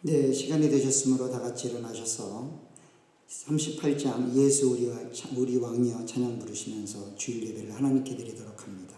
네, 시간이 되셨으므로 다 같이 일어나셔서 38장 예수 우리 왕이여 찬양 부르시면서 주일 예배를 하나님께 드리도록 합니다.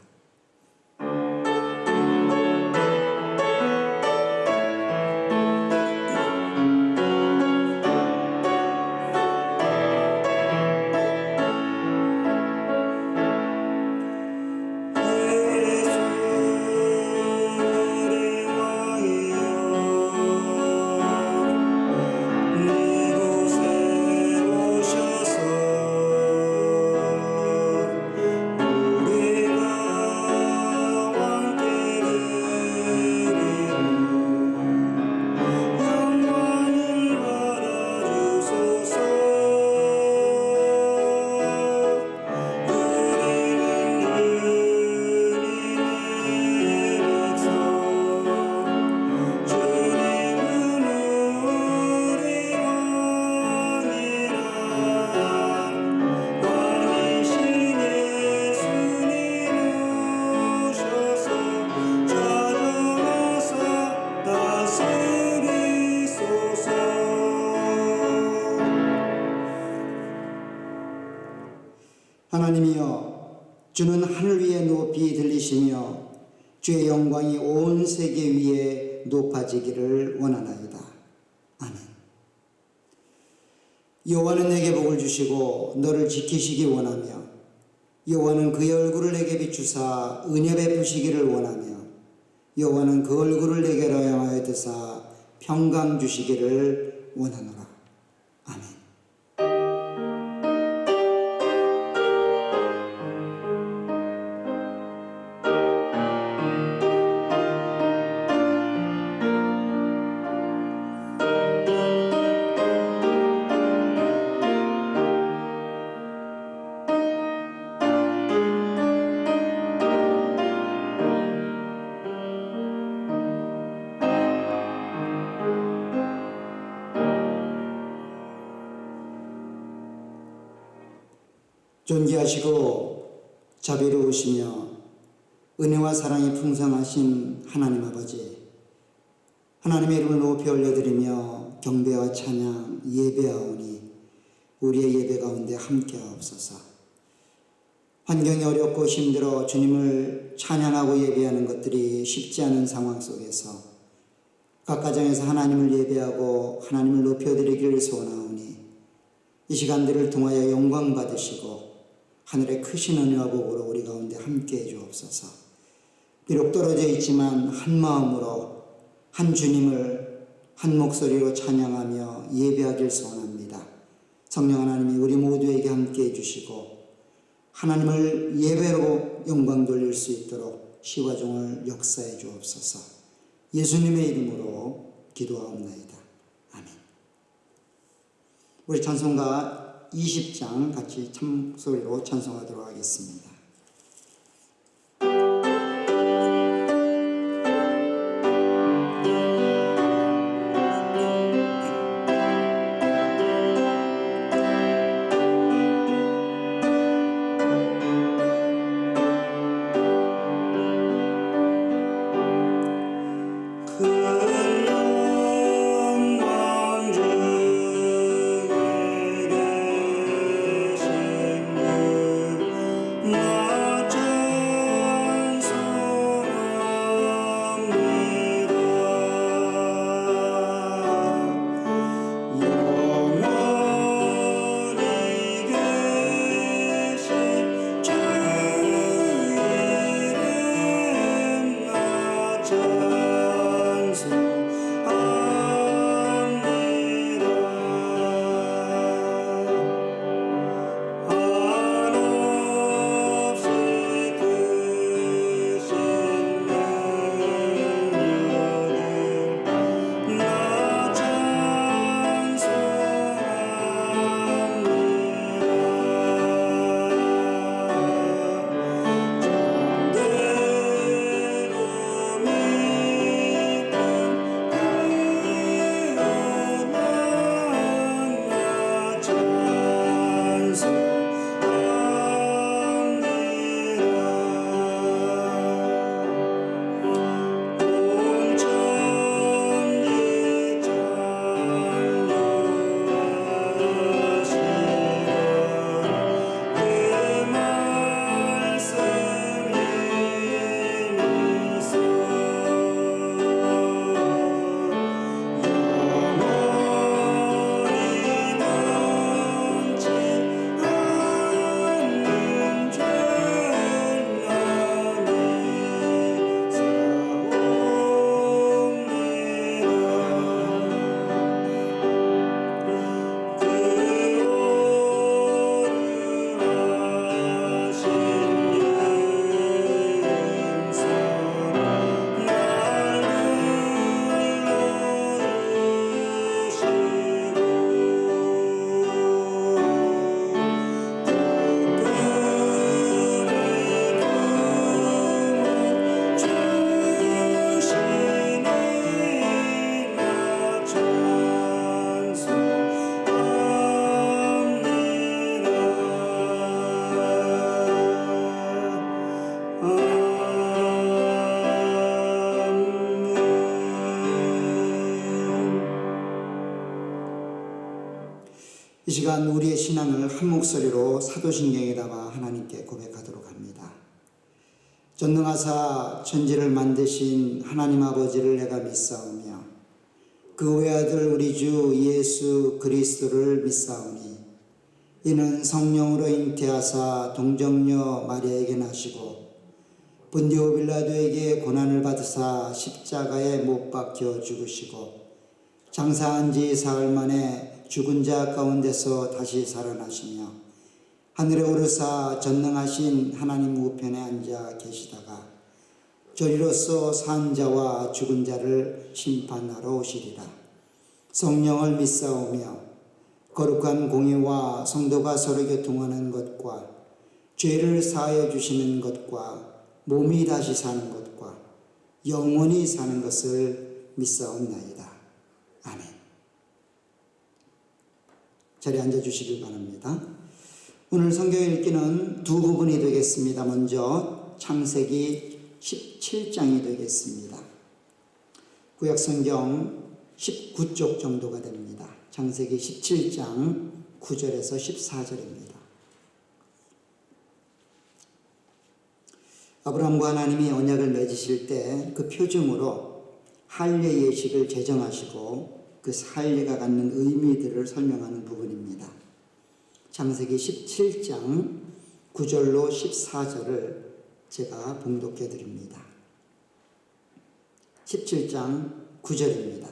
하나님이여, 주는 하늘 위에 높이 들리시며 주의 영광이 온 세계 위에 높아지기를 원하나이다. 아멘. 여호와는 내게 복을 주시고 너를 지키시기 원하며 여호와는 그의 얼굴을 내게 비추사 은혜 베푸시기를 원하며 여호와는 그 얼굴을 내게로 향하여 드사 평강 주시기를 원하노라. 아멘. 존귀하시고 자비로우시며 은혜와 사랑이 풍성하신 하나님 아버지, 하나님의 이름을 높이 올려드리며 경배와 찬양 예배하오니 우리의 예배 가운데 함께하옵소서. 환경이 어렵고 힘들어 주님을 찬양하고 예배하는 것들이 쉽지 않은 상황 속에서 각 가정에서 하나님을 예배하고 하나님을 높여드리기를 소원하오니 이 시간들을 통하여 영광 받으시고 하늘의 크신 은혜와 복으로 우리 가운데 함께해 주옵소서. 비록 떨어져 있지만 한 마음으로 한 주님을 한 목소리로 찬양하며 예배하길 소원합니다. 성령 하나님이 우리 모두에게 함께해 주시고 하나님을 예배로 영광 돌릴 수 있도록 시와 종을 역사해 주옵소서. 예수님의 이름으로 기도하옵나이다. 아멘. 우리 찬송가 20장 같이 참소리로 찬송하도록 하겠습니다. 이 시간 우리의 신앙을 한 목소리로 사도신경에다가 하나님께 고백하도록 합니다. 전능하사 천지를 만드신 하나님 아버지를 내가 믿사오며 그 외아들 우리 주 예수 그리스도를 믿사오니 이는 성령으로 잉태하사 동정녀 마리아에게 나시고 본디오 빌라도에게 고난을 받으사 십자가에 못 박혀 죽으시고 장사한 지 사흘 만에 죽은 자 가운데서 다시 살아나시며 하늘에 오르사 전능하신 하나님 우편에 앉아 계시다가 저리로서 산 자와 죽은 자를 심판하러 오시리라. 성령을 믿사오며 거룩한 공의와 성도가 서로 교통하는 것과 죄를 사하여 주시는 것과 몸이 다시 사는 것과 영원히 사는 것을 믿사옵나이다. 아멘. 자리에 앉아주시길 바랍니다. 오늘 성경 읽기는 두 부분이 되겠습니다. 먼저 창세기 17장이 되겠습니다. 구약성경 19쪽 정도가 됩니다. 창세기 17장 9절에서 14절입니다. 아브라함과 하나님이 언약을 맺으실 때 그 표징으로 할례 예식을 제정하시고 그 할례가 갖는 의미들을 설명하는 부분입니다. 창세기 17장 9절로 14절을 제가 봉독해 드립니다. 17장 9절입니다.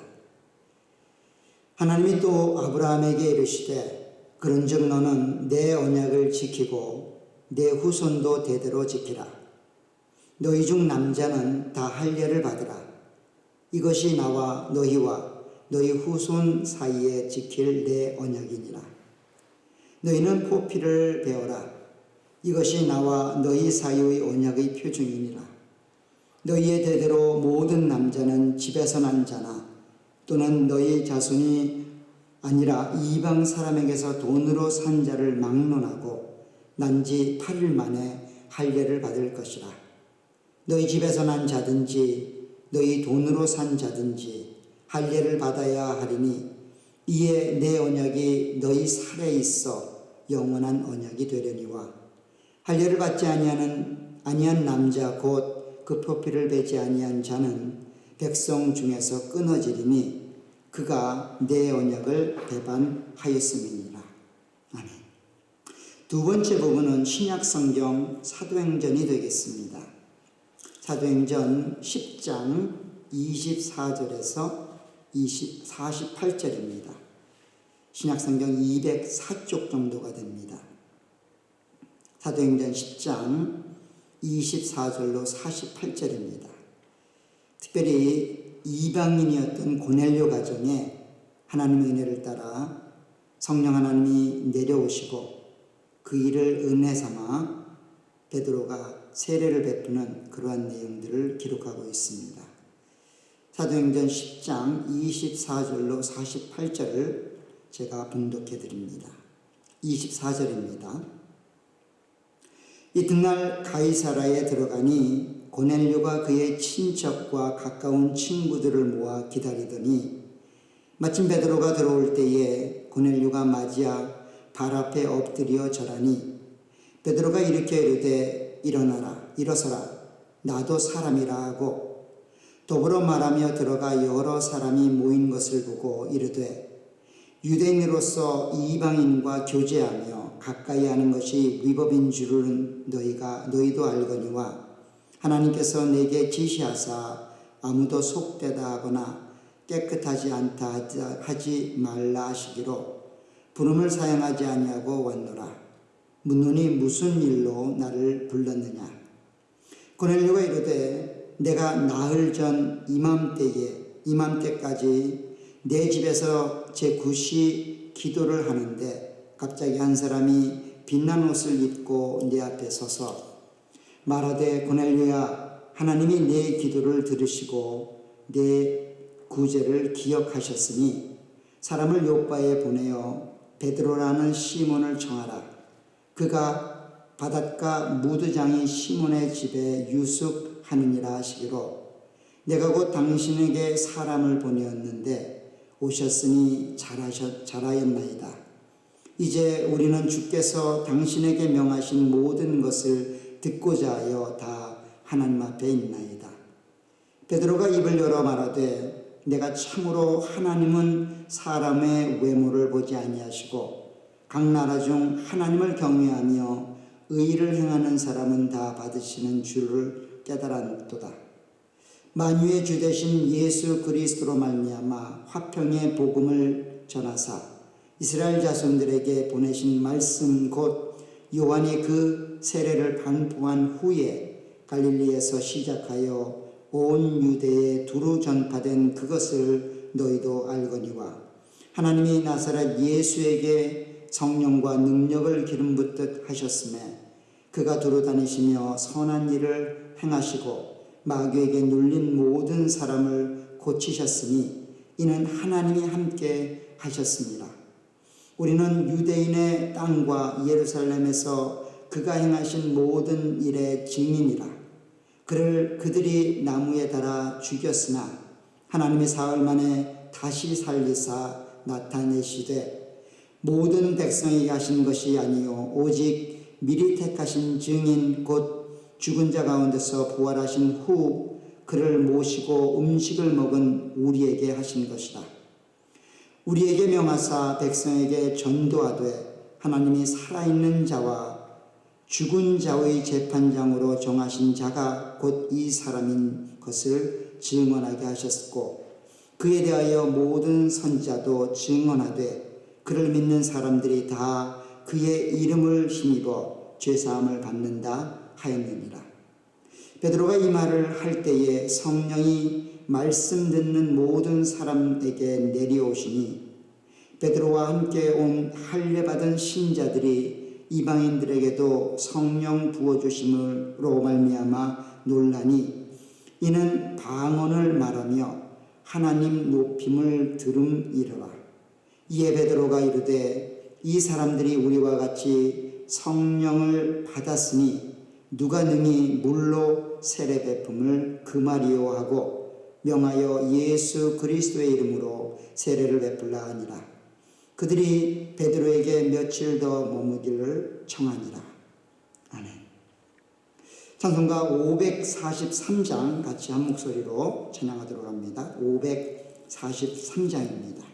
하나님이 또 아브라함에게 이르시되 그런즉 너는 내 언약을 지키고 내 후손도 대대로 지키라. 너희 중 남자는 다 할례를 받으라. 이것이 나와 너희와 너희 후손 사이에 지킬 내 언약이니라. 너희는 포피를 베어라. 이것이 나와 너희 사이의 언약의 표징이니라. 너희의 대대로 모든 남자는 집에서 난 자나 또는 너희 자손이 아니라 이방 사람에게서 돈으로 산 자를 막론하고 난지 8일 만에 할례를 받을 것이라. 너희 집에서 난 자든지 너희 돈으로 산 자든지 할례를 받아야 하리니 이에 내 언약이 너희 살에 있어 영원한 언약이 되려니와 할례를 받지 아니한 남자 곧 그 포피를 베지 아니한 자는 백성 중에서 끊어지리니 그가 내 언약을 배반하였음이니라. 아멘. 두 번째 부분은 신약성경 사도행전이 되겠습니다. 사도행전 10장 24절에서 48절입니다. 신약성경 204쪽 정도가 됩니다. 사도행전 10장 24절로 48절입니다. 특별히 이방인이었던 고넬료 가정에 하나님의 은혜를 따라 성령 하나님이 내려오시고 그 일을 은혜 삼아 베드로가 세례를 베푸는 그러한 내용들을 기록하고 있습니다. 사도행전 10장 24절로 48절을 제가 봉독해 드립니다. 24절입니다. 이튿날 가이사라에 들어가니 고넬료가 그의 친척과 가까운 친구들을 모아 기다리더니 마침 베드로가 들어올 때에 고넬료가 맞이하 발 앞에 엎드려 절하니 베드로가 일으켜 이르되 일어서라 나도 사람이라 하고 더불어 말하며 들어가 여러 사람이 모인 것을 보고 이르되 유대인으로서 이방인과 교제하며 가까이 하는 것이 위법인 줄은 너희도 알거니와 하나님께서 내게 지시하사 아무도 속되다 하거나 깨끗하지 않다 하지 말라 하시기로 부름을 사용하지 아니하고 왔노라. 묻노니 무슨 일로 나를 불렀느냐. 고넬료가 이르되 내가 나흘 전 이맘때까지 내 집에서 제9시 기도를 하는데 갑자기 한 사람이 빛난 옷을 입고 내 앞에 서서 말하되 고넬료야 하나님이 내 기도를 들으시고 내 구제를 기억하셨으니 사람을 요바에 보내어 베드로라는 시몬을 청하라. 그가 바닷가 무드장이 시몬의 집에 유숙하느니라 하시기로 내가 곧 당신에게 사람을 보내었는데 오셨으니 잘하였나이다. 이제 우리는 주께서 당신에게 명하신 모든 것을 듣고자 하여 다 하나님 앞에 있나이다. 베드로가 입을 열어 말하되 내가 참으로 하나님은 사람의 외모를 보지 아니하시고 각 나라 중 하나님을 경외하며 의를 행하는 사람은 다 받으시는 줄을 깨달았도다. 만유의 주 되신 예수 그리스도로 말미암아 화평의 복음을 전하사 이스라엘 자손들에게 보내신 말씀 곧 요한이 그 세례를 반포한 후에 갈릴리에서 시작하여 온 유대에 두루 전파된 그것을 너희도 알거니와 하나님이 나사렛 예수에게 성령과 능력을 기름 붓듯 하셨음에 그가 두루 다니시며 선한 일을 행하시고 마귀에게 눌린 모든 사람을 고치셨으니 이는 하나님이 함께 하셨습니다. 우리는 유대인의 땅과 예루살렘에서 그가 행하신 모든 일의 증인이라. 그들이 나무에 달아 죽였으나 하나님이 사흘 만에 다시 살리사 나타내시되 모든 백성에게 하신 것이 아니요 오직 미리 택하신 증인 곧 죽은 자 가운데서 부활하신 후 그를 모시고 음식을 먹은 우리에게 하신 것이다. 우리에게 명하사 백성에게 전도하되 하나님이 살아있는 자와 죽은 자의 재판장으로 정하신 자가 곧 이 사람인 것을 증언하게 하셨고 그에 대하여 모든 선지자도 증언하되 그를 믿는 사람들이 다 그의 이름을 힘입어 죄사함을 받는다 하였느니라. 베드로가 이 말을 할 때에 성령이 말씀 듣는 모든 사람에게 내려오시니 베드로와 함께 온 할례받은 신자들이 이방인들에게도 성령 부어주심으로 말미암아 놀라니 이는 방언을 말하며 하나님 높임을 들음이로라. 이에 베드로가 이르되 이 사람들이 우리와 같이 성령을 받았으니 누가 능히 물로 세례 베품을 금하리요 하고 명하여 예수 그리스도의 이름으로 세례를 베풀라 하니라. 그들이 베드로에게 며칠 더 머무기를 청하니라. 아멘. 찬송가 543장 같이 한 목소리로 찬양하도록 합니다. 543장입니다.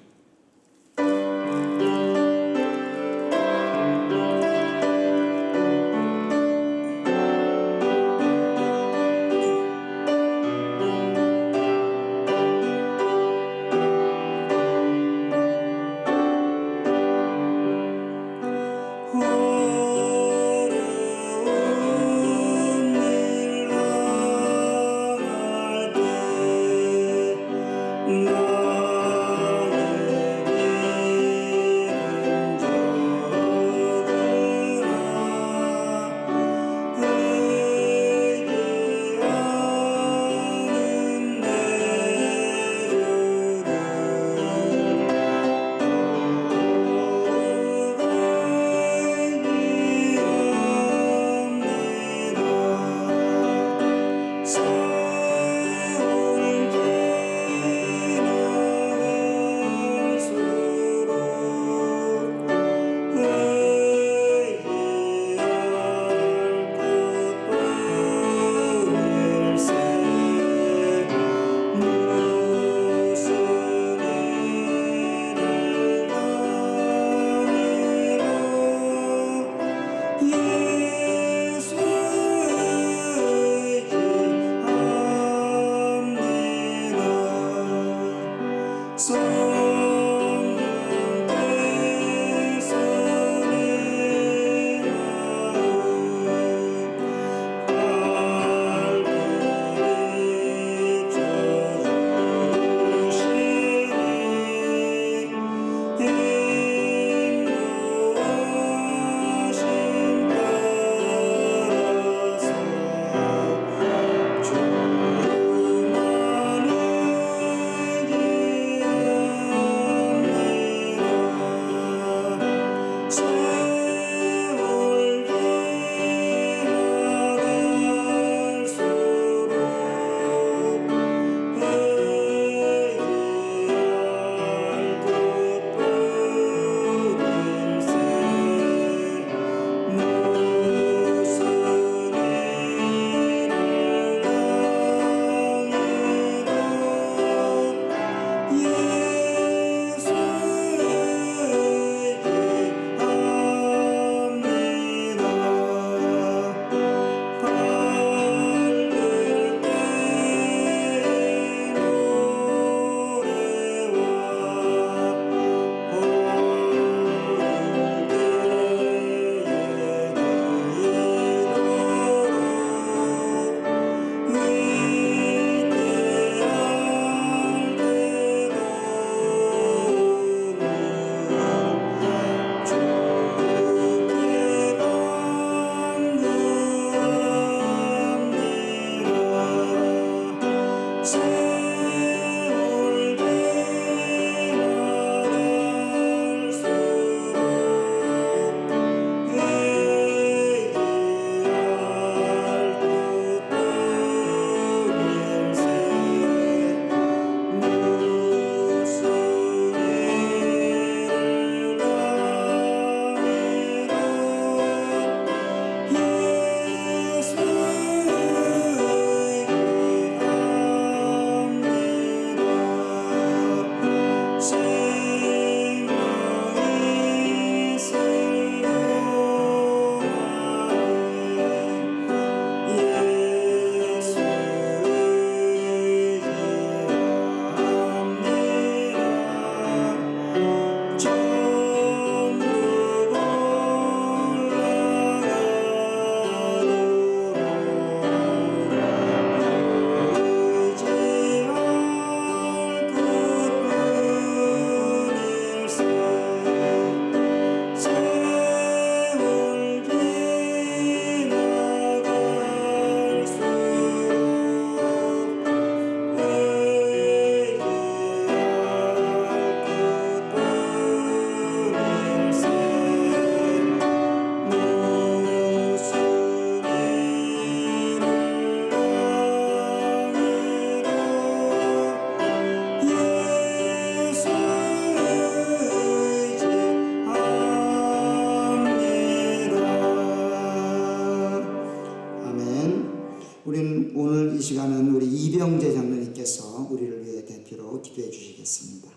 이성재 장로님께서 우리를 위해 대표로 기도해 주시겠습니다.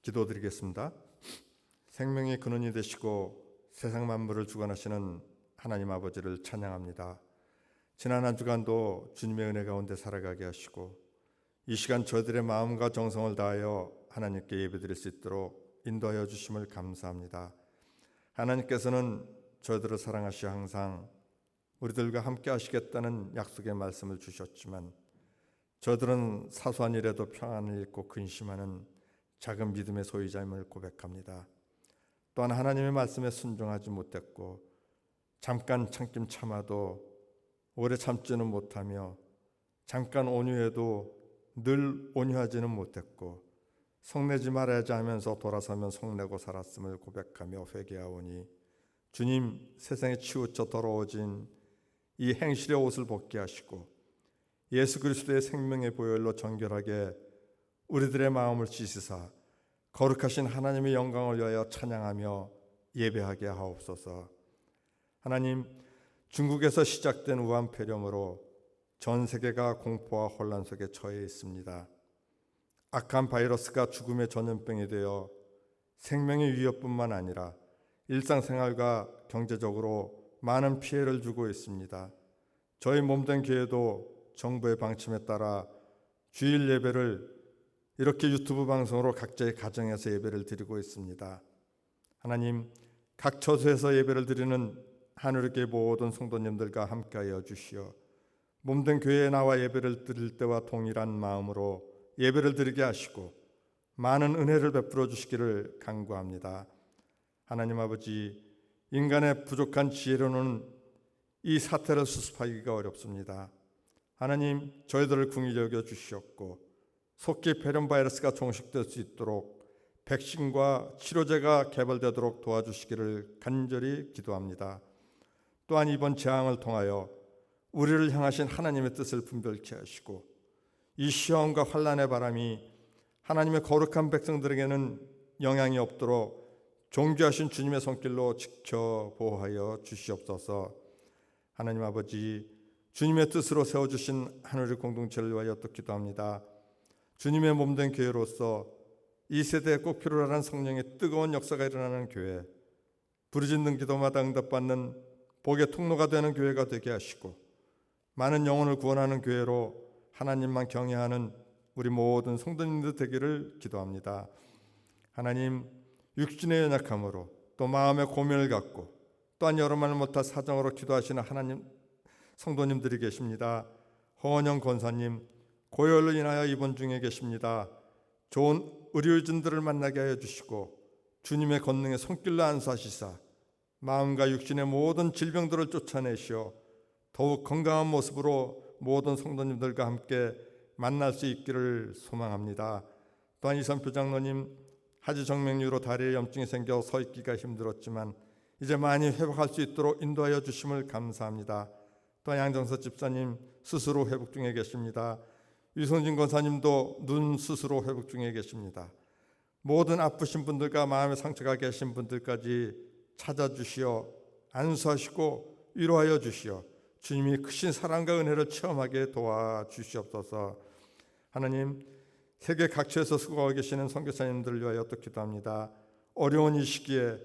기도드리겠습니다. 생명의 근원이 되시고 세상 만물을 주관하시는 하나님 아버지를 찬양합니다. 지난 한 주간도 주님의 은혜 가운데 살아가게 하시고 이 시간 저희들의 마음과 정성을 다하여 하나님께 예배드릴 수 있도록 인도하여 주심을 감사합니다. 하나님께서는 저희들을 사랑하시어 항상 우리들과 함께 하시겠다는 약속의 말씀을 주셨지만 저희들은 사소한 일에도 평안을 잃고 근심하는 작은 믿음의 소유자임을 고백합니다. 또한 하나님의 말씀에 순종하지 못했고 잠깐 참긴 참아도 오래 참지는 못하며 잠깐 온유해도 늘 온유하지는 못했고 속내지 말아야지 하면서 돌아서면 속내고 살았음을 고백하며 회개하오니 주님, 세상에 치우쳐 더러워진 이 행실의 옷을 벗게 하시고 예수 그리스도의 생명의 보혈로 정결하게 우리들의 마음을 씻으사 거룩하신 하나님의 영광을 위하여 찬양하며 예배하게 하옵소서. 하나님, 중국에서 시작된 우한 폐렴으로 전 세계가 공포와 혼란 속에 처해 있습니다. 악한 바이러스가 죽음의 전염병이 되어 생명의 위협뿐만 아니라 일상생활과 경제적으로 많은 피해를 주고 있습니다. 저희 몸된 교회도 정부의 방침에 따라 주일 예배를 이렇게 유튜브 방송으로 각자의 가정에서 예배를 드리고 있습니다. 하나님, 각 처소에서 예배를 드리는 하늘교회 모든 성도님들과 함께하여 주시어 몸된 교회에 나와 예배를 드릴 때와 동일한 마음으로 예배를 드리게 하시고 많은 은혜를 베풀어 주시기를 간구합니다. 하나님 아버지, 인간의 부족한 지혜로는 이 사태를 수습하기가 어렵습니다. 하나님, 저희들을 긍휼히 여겨 주시옵고 속기 폐렴 바이러스가 종식될 수 있도록 백신과 치료제가 개발되도록 도와주시기를 간절히 기도합니다. 또한 이번 재앙을 통하여 우리를 향하신 하나님의 뜻을 분별케 하시고 이 시험과 환난의 바람이 하나님의 거룩한 백성들에게는 영향이 없도록 존귀하신 주님의 손길로 지켜 보호하여 주시옵소서. 하나님 아버지, 주님의 뜻으로 세워주신 하늘의 공동체를 위하여 또 기도합니다. 주님의 몸된 교회로서 이 세대에 꼭 필요한 성령의 뜨거운 역사가 일어나는 교회, 부르짖는 기도마다 응답받는 복의 통로가 되는 교회가 되게 하시고 많은 영혼을 구원하는 교회로 하나님만 경외하는 우리 모든 성도님들 되기를 기도합니다. 하나님, 육신의 연약함으로 또 마음의 고민을 갖고 또한 여러 말 못할 사정으로 기도하시는 하나님 성도님들이 계십니다. 허원영 권사님, 고열로 인하여 입원 중에 계십니다. 좋은 의료진들을 만나게 하여 주시고 주님의 권능에 손길로 안수하시사 마음과 육신의 모든 질병들을 쫓아내시어 더욱 건강한 모습으로 모든 성도님들과 함께 만날 수 있기를 소망합니다. 또한 이선표 장로님, 하지 정맥류로 다리에 염증이 생겨 서 있기가 힘들었지만 이제 많이 회복할 수 있도록 인도하여 주심을 감사합니다. 또한 양정서 집사님 스스로 회복 중에 계십니다. 유성진 권사님도 눈 스스로 회복 중에 계십니다. 모든 아프신 분들과 마음의 상처가 계신 분들까지 찾아주시어 안수하시고 위로하여 주시어 주님이 크신 사랑과 은혜를 체험하게 도와주시옵소서. 하나님, 세계 각처에서 수고하고 계시는 선교사님들을 위하여 또 기도합니다. 어려운 이 시기에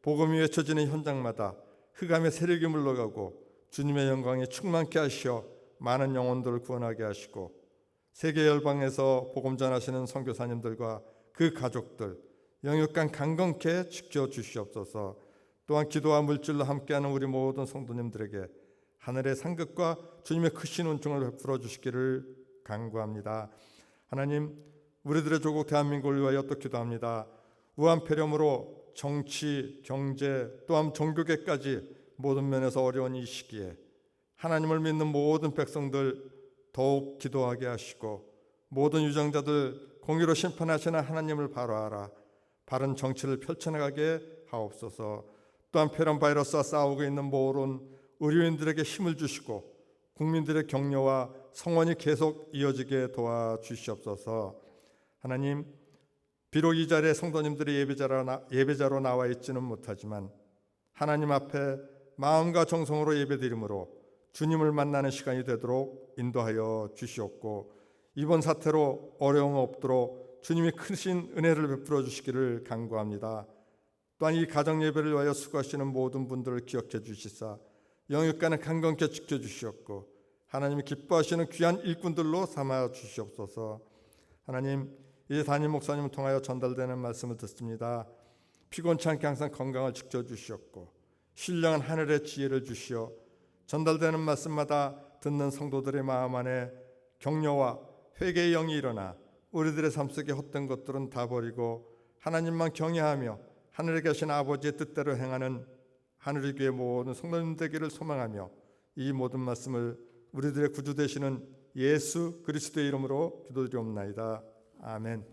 복음이 외쳐지는 현장마다 흑암의 세력이 물러가고 주님의 영광이 충만케 하시어 많은 영혼들을 구원하게 하시고 세계 열방에서 복음 전하시는 선교사님들과 그 가족들 영육간 강건케 지켜주시옵소서. 또한 기도와 물질로 함께하는 우리 모든 성도님들에게 하늘의 상급과 주님의 크신 은총을 베풀어 주시기를 간구합니다. 하나님, 우리들의 조국 대한민국을 위하여 또 기도합니다. 우한 폐렴으로 정치, 경제, 또한 종교계까지 모든 면에서 어려운 이 시기에 하나님을 믿는 모든 백성들 더욱 기도하게 하시고 모든 유정자들 공의로 심판하시는 하나님을 바라하라 바른 정치를 펼쳐나가게 하옵소서. 또한 폐렴 바이러스와 싸우고 있는 모든 의료인들에게 힘을 주시고 국민들의 격려와 성원이 계속 이어지게 도와주시옵소서. 하나님, 비록 이 자리에 성도님들이 예배자로 나와 있지는 못하지만 하나님 앞에 마음과 정성으로 예배드림으로 주님을 만나는 시간이 되도록 인도하여 주시옵고, 이번 사태로 어려움 없도록 주님이 크신 은혜를 베풀어 주시기를 간구합니다. 또한 이 가정 예배를 위하여 수고하시는 모든 분들을 기억해 주시사 영육간에 강건케 지켜주시옵고, 하나님이 기뻐하시는 귀한 일꾼들로 삼아 주시옵소서. 하나님, 이제 담임 목사님을 통하여 전달되는 말씀을 듣습니다. 피곤치 않게 항상 건강을 지켜주시옵고 신령한 하늘의 지혜를 주시어 전달되는 말씀마다 듣는 성도들의 마음 안에 격려와 회개의 영이 일어나 우리들의 삶 속에 헛된 것들은 다 버리고 하나님만 경외하며 하늘에 계신 아버지의 뜻대로 행하는 하늘의 교회 모든 성도님 되기를 소망하며 이 모든 말씀을 우리들의 구주 되시는 예수 그리스도의 이름으로 기도드리옵나이다. 아멘.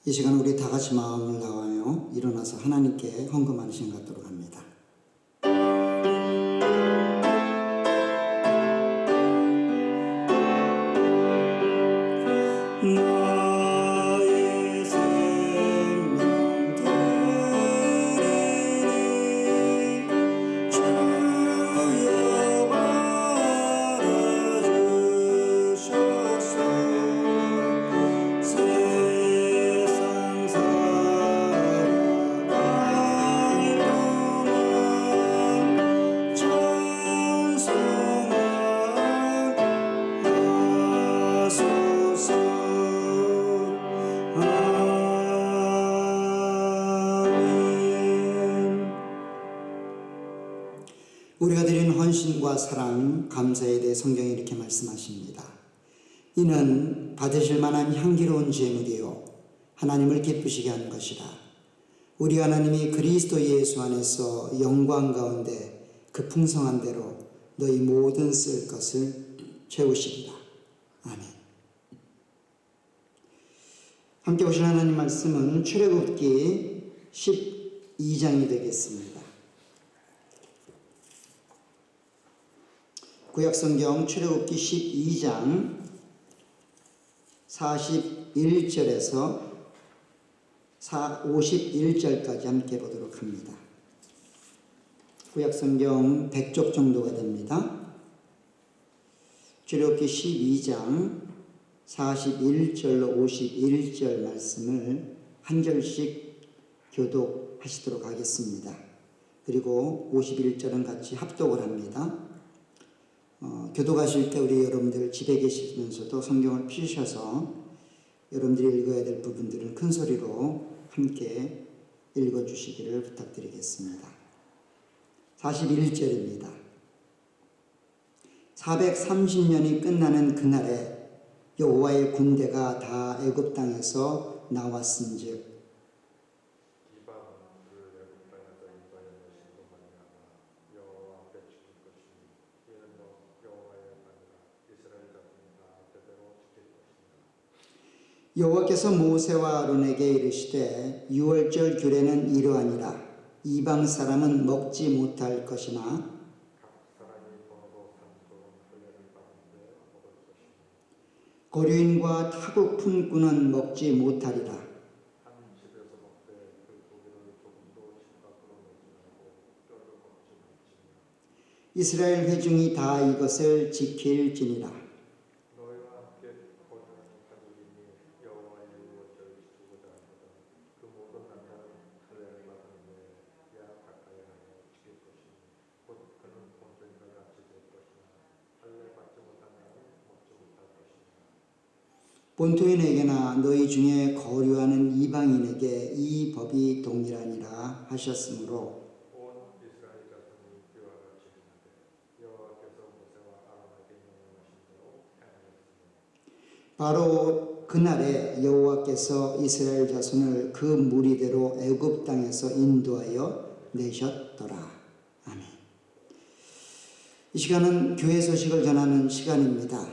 이 시간 우리 다 같이 마음을 다하여 일어나서 하나님께 헌금하는 시간 갖도록 합니다. 나의 생명 드리니 주여 받아주소서. 세상 살아갈 동안 찬송하소서. 우리가 드린 헌신과 사랑, 감사에 대해 성경이 이렇게 말씀하십니다. 이는 받으실 만한 향기로운 제물이요 하나님을 기쁘시게 하는 것이라. 우리 하나님이 그리스도 예수 안에서 영광 가운데 그 풍성한 대로 너희 모든 쓸 것을 채우시리라. 아멘. 함께 보실 하나님 말씀은 출애굽기 12장이 되겠습니다. 구약성경 출애굽기 12장 41절에서 51절까지 함께 보도록 합니다. 구약성경 100쪽 정도가 됩니다. 출애굽기 12장 41절로 51절 말씀을 한 절씩 교독하시도록 하겠습니다. 그리고 51절은 같이 합독을 합니다. 교독하실 때 우리 여러분들 집에 계시면서도 성경을 펴셔서 여러분들이 읽어야 될 부분들은 큰 소리로 함께 읽어주시기를 부탁드리겠습니다. 41절입니다. 430년이 끝나는 그날에 여호와의 군대가 다 애굽 땅에서 나왔은즉 여호와께서 모세와 아론에게 이르시되 유월절 규례는 이러하니라. 이방 사람은 먹지 못할 것이나 고류인과 타국 품꾼은 먹지 못하리라. 이스라엘 회중이 다 이것을 지킬지니라. 본토인에게나 너희 중에 거류하는 이방인에게 이 법이 동일하니라 하셨으므로 바로 그날에 여호와께서 이스라엘 자손을 그 무리대로 애굽 땅에서 인도하여 내셨더라. 아멘. 이 시간은 교회 소식을 전하는 시간입니다.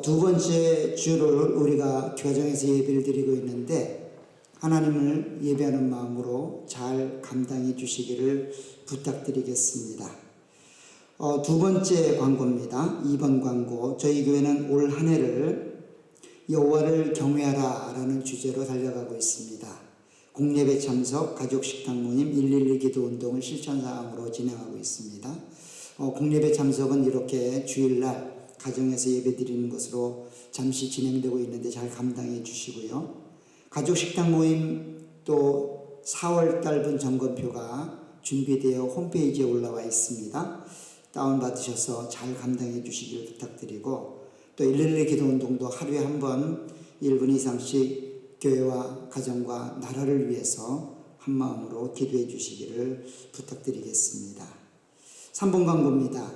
두 번째 주를 우리가 가정에서 예배를 드리고 있는데 하나님을 예배하는 마음으로 잘 감당해 주시기를 부탁드리겠습니다. 두 번째 광고입니다. 2번 광고. 저희 교회는 올 한 해를 여호와를 경외하라 라는 주제로 달려가고 있습니다. 공예배 참석, 가족식당 모임, 112 기도운동을 실천사항으로 진행하고 있습니다. 공예배 참석은 이렇게 주일날 가정에서 예배 드리는 것으로 잠시 진행되고 있는데 잘 감당해 주시고요. 가족식당 모임 또 4월 달분 점검표가 준비되어 홈페이지에 올라와 있습니다. 다운받으셔서 잘 감당해 주시길 부탁드리고 또 112 기도운동도 하루에 한 번 1분 이상씩 교회와 가정과 나라를 위해서 한마음으로 기도해 주시기를 부탁드리겠습니다. 3번 광고입니다.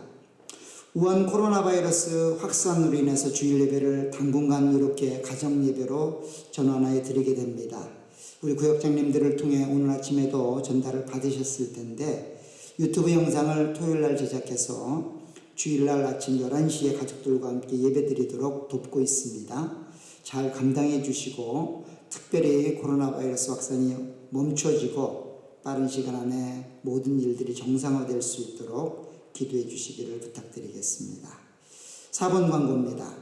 우한 코로나 바이러스 확산으로 인해서 주일 예배를 당분간 이렇게 가정 예배로 전환하여 드리게 됩니다. 우리 구역장님들을 통해 오늘 아침에도 전달을 받으셨을 텐데 유튜브 영상을 토요일날 제작해서 주일날 아침 11시에 가족들과 함께 예배 드리도록 돕고 있습니다. 잘 감당해 주시고 특별히 코로나 바이러스 확산이 멈춰지고 빠른 시간 안에 모든 일들이 정상화될 수 있도록 기도해 주시기를 부탁드리겠습니다. 4번 광고입니다.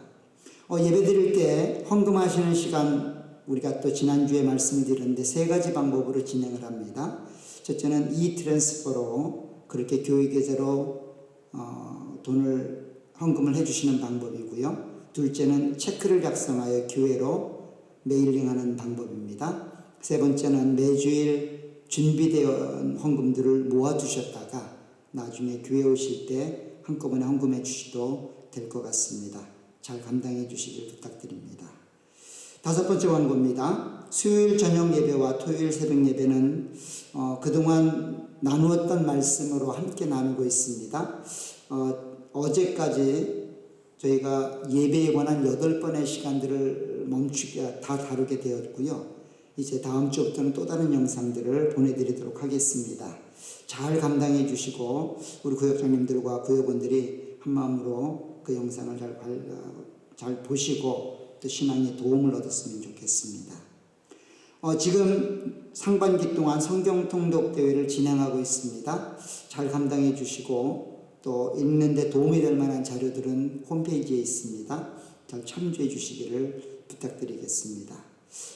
예배 드릴 때 헌금하시는 시간 우리가 또 지난주에 말씀을 드렸는데 세 가지 방법으로 진행을 합니다. 첫째는 이트랜스퍼로 그렇게 교회 계좌로 돈을 헌금을 해주시는 방법이고요. 둘째는 체크를 작성하여 교회로 메일링하는 방법입니다. 세 번째는 매주일 준비되어 헌금들을 모아두셨다가 나중에 교회 오실 때 한꺼번에 헌금해 주셔도 될 것 같습니다. 잘 감당해 주시길 부탁드립니다. 5번째 광고입니다. 수요일 저녁 예배와 토요일 새벽 예배는 그동안 나누었던 말씀으로 함께 나누고 있습니다. 어제까지 저희가 예배에 관한 8번의 시간들을 멈추게 다 다루게 되었고요. 이제 다음 주부터는 또 다른 영상들을 보내드리도록 하겠습니다. 잘 감당해 주시고 우리 구역장님들과 구역원들이 한마음으로 그 영상을 잘 보시고 또 신앙에 도움을 얻었으면 좋겠습니다. 지금 상반기 동안 성경 통독 대회를 진행하고 있습니다. 잘 감당해 주시고 또 읽는 데 도움이 될 만한 자료들은 홈페이지에 있습니다. 잘 참조해 주시기를 부탁드리겠습니다.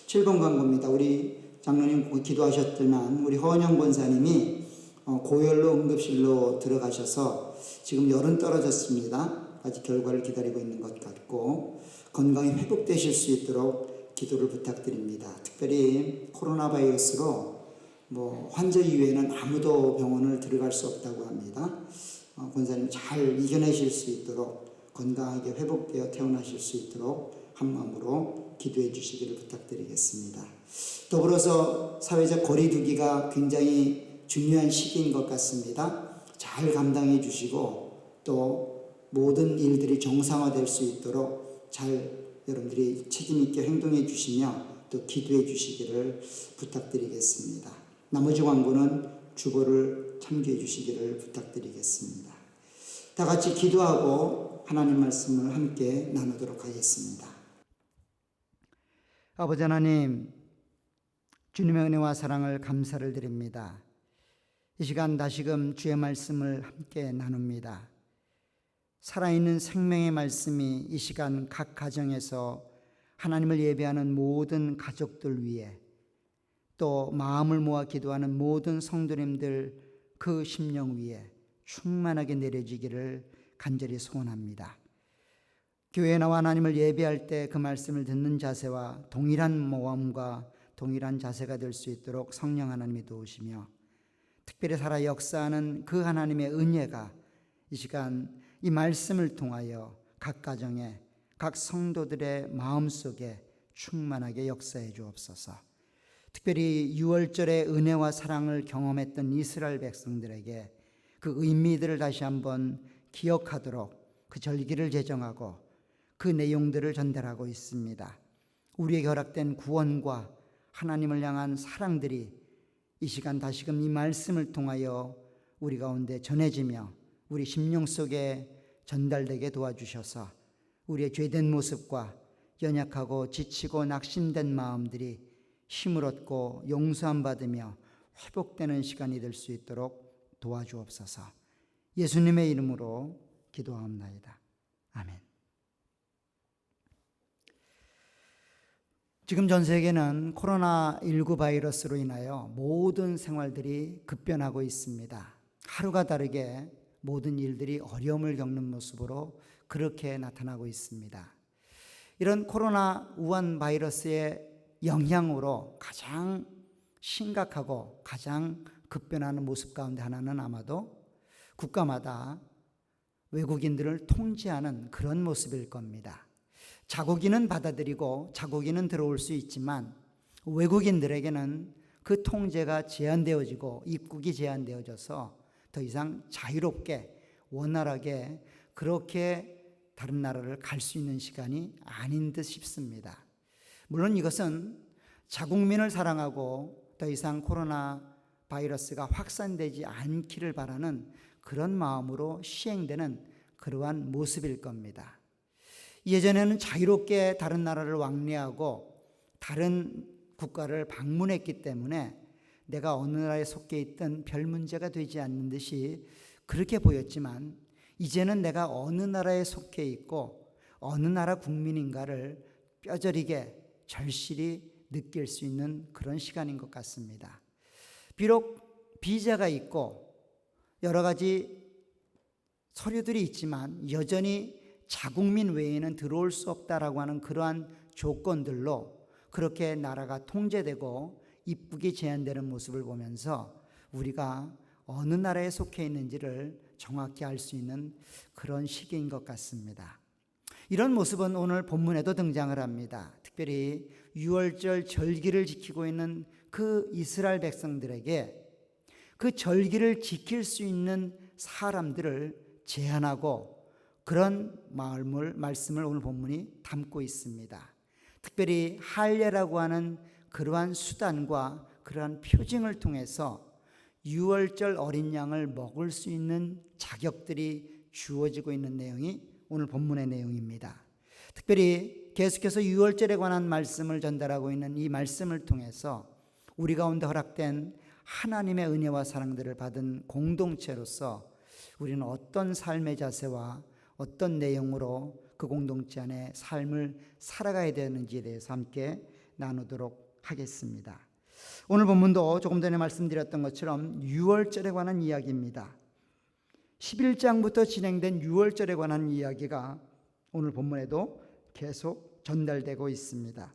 7번 광고입니다. 우리 장로님 기도하셨지만 우리 허은영 권사님이 고열로 응급실로 들어가셔서 지금 열은 떨어졌습니다. 아직 결과를 기다리고 있는 것 같고 건강이 회복되실 수 있도록 기도를 부탁드립니다. 특별히 코로나 바이러스로 환자 이외에는 아무도 병원을 들어갈 수 없다고 합니다. 권사님 잘 이겨내실 수 있도록 건강하게 회복되어 태어나실 수 있도록 한마음으로 기도해 주시기를 부탁드리겠습니다. 더불어서 사회적 거리두기가 굉장히 중요한 시기인 것 같습니다. 잘 감당해 주시고 또 모든 일들이 정상화될 수 있도록 잘 여러분들이 책임있게 행동해 주시며 또 기도해 주시기를 부탁드리겠습니다. 나머지 광고는 주보를 참조해 주시기를 부탁드리겠습니다. 다 같이 기도하고 하나님 말씀을 함께 나누도록 하겠습니다. 아버지 하나님, 주님의 은혜와 사랑을 감사를 드립니다. 이 시간 다시금 주의 말씀을 함께 나눕니다. 살아있는 생명의 말씀이 이 시간 각 가정에서 하나님을 예배하는 모든 가족들 위해 또 마음을 모아 기도하는 모든 성도님들 그 심령 위에 충만하게 내려지기를 간절히 소원합니다. 교회에 나와 하나님을 예배할 때 그 말씀을 듣는 자세와 동일한 모험과 동일한 자세가 될 수 있도록 성령 하나님이 도우시며 특별히 살아 역사하는 그 하나님의 은혜가 이 시간 이 말씀을 통하여 각 가정에 각 성도들의 마음속에 충만하게 역사해 주옵소서. 특별히 6월절의 은혜와 사랑을 경험했던 이스라엘 백성들에게 그 의미들을 다시 한번 기억하도록 그 절기를 제정하고 그 내용들을 전달하고 있습니다. 우리에게 허락된 구원과 하나님을 향한 사랑들이 이 시간 다시금 이 말씀을 통하여 우리 가운데 전해지며 우리 심령 속에 전달되게 도와주셔서 우리의 죄된 모습과 연약하고 지치고 낙심된 마음들이 힘을 얻고 용서함 받으며 회복되는 시간이 될 수 있도록 도와주옵소서. 예수님의 이름으로 기도하옵나이다. 아멘. 지금 전 세계는 코로나19 바이러스로 인하여 모든 생활들이 급변하고 있습니다. 하루가 다르게 모든 일들이 어려움을 겪는 모습으로 그렇게 나타나고 있습니다. 이런 코로나 우한 바이러스의 영향으로 가장 심각하고 가장 급변하는 모습 가운데 하나는 아마도 국가마다 외국인들을 통제하는 그런 모습일 겁니다. 자국인은 받아들이고 자국인은 들어올 수 있지만 외국인들에게는 그 통제가 제한되어지고 입국이 제한되어져서 더 이상 자유롭게 원활하게 그렇게 다른 나라를 갈 수 있는 시간이 아닌 듯 싶습니다. 물론 이것은 자국민을 사랑하고 더 이상 코로나 바이러스가 확산되지 않기를 바라는 그런 마음으로 시행되는 그러한 모습일 겁니다. 예전에는 자유롭게 다른 나라를 왕래하고 다른 국가를 방문했기 때문에 내가 어느 나라에 속해 있든 별 문제가 되지 않는 듯이 그렇게 보였지만 이제는 내가 어느 나라에 속해 있고 어느 나라 국민인가를 뼈저리게 절실히 느낄 수 있는 그런 시간인 것 같습니다. 비록 비자가 있고 여러 가지 서류들이 있지만 여전히 자국민 외에는 들어올 수 없다라고 하는 그러한 조건들로 그렇게 나라가 통제되고 입국이 제한되는 모습을 보면서 우리가 어느 나라에 속해 있는지를 정확히 알 수 있는 그런 시기인 것 같습니다. 이런 모습은 오늘 본문에도 등장을 합니다. 특별히 유월절 절기를 지키고 있는 그 이스라엘 백성들에게 그 절기를 지킬 수 있는 사람들을 제한하고 그런 말씀을 오늘 본문이 담고 있습니다. 특별히 할례라고 하는 그러한 수단과 그러한 표징을 통해서 유월절 어린 양을 먹을 수 있는 자격들이 주어지고 있는 내용이 오늘 본문의 내용입니다. 특별히 계속해서 유월절에 관한 말씀을 전달하고 있는 이 말씀을 통해서 우리 가운데 허락된 하나님의 은혜와 사랑들을 받은 공동체로서 우리는 어떤 삶의 자세와 어떤 내용으로 그 공동체 안에 삶을 살아가야 되는지에 대해서 함께 나누도록 하겠습니다. 오늘 본문도 조금 전에 말씀드렸던 것처럼 유월절에 관한 이야기입니다. 11장부터 진행된 유월절에 관한 이야기가 오늘 본문에도 계속 전달되고 있습니다.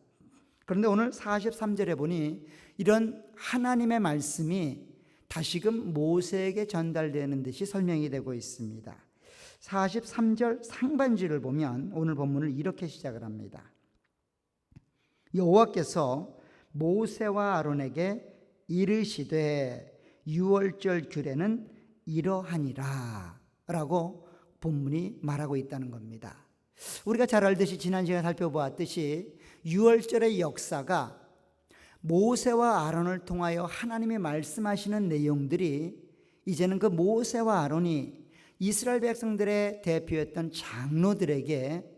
그런데 오늘 43절에 보니 이런 하나님의 말씀이 다시금 모세에게 전달되는 듯이 설명이 되고 있습니다. 43절 상반절을 보면 오늘 본문을 이렇게 시작을 합니다. 여호와께서 모세와 아론에게 이르시되 유월절 규례는 이러하니라 라고 본문이 말하고 있다는 겁니다. 우리가 잘 알듯이 지난 시간에 살펴보았듯이 유월절의 역사가 모세와 아론을 통하여 하나님이 말씀하시는 내용들이 이제는 그 모세와 아론이 이스라엘 백성들의 대표였던 장로들에게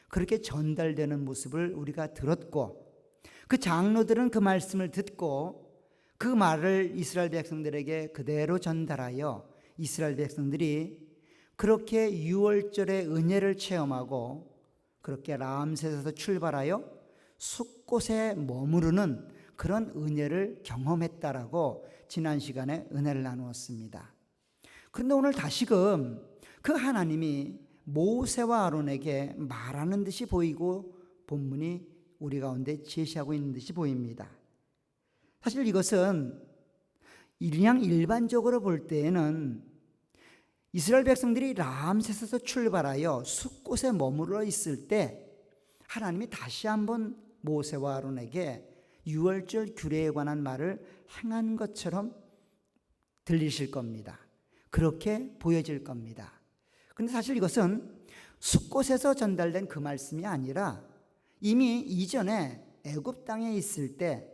그렇게 전달되는 모습을 우리가 들었고 그 장로들은 그 말씀을 듣고 그 말을 이스라엘 백성들에게 그대로 전달하여 이스라엘 백성들이 그렇게 유월절의 은혜를 체험하고 그렇게 람셋에서 출발하여 숫곳에 머무르는 그런 은혜를 경험했다라고 지난 시간에 은혜를 나누었습니다. 그런데 오늘 다시금 그 하나님이 모세와 아론에게 말하는 듯이 보이고 본문이 우리 가운데 제시하고 있는 듯이 보입니다. 사실 이것은 그냥 일반적으로 볼 때에는 이스라엘 백성들이 람셋에서 출발하여 숫곳에 머물러 있을 때 하나님이 다시 한번 모세와 아론에게 유월절 규례에 관한 말을 행한 것처럼 들리실 겁니다. 그렇게 보여질 겁니다. 그런데 사실 이것은 숫곳에서 전달된 그 말씀이 아니라 이미 이전에 애굽 땅에 있을 때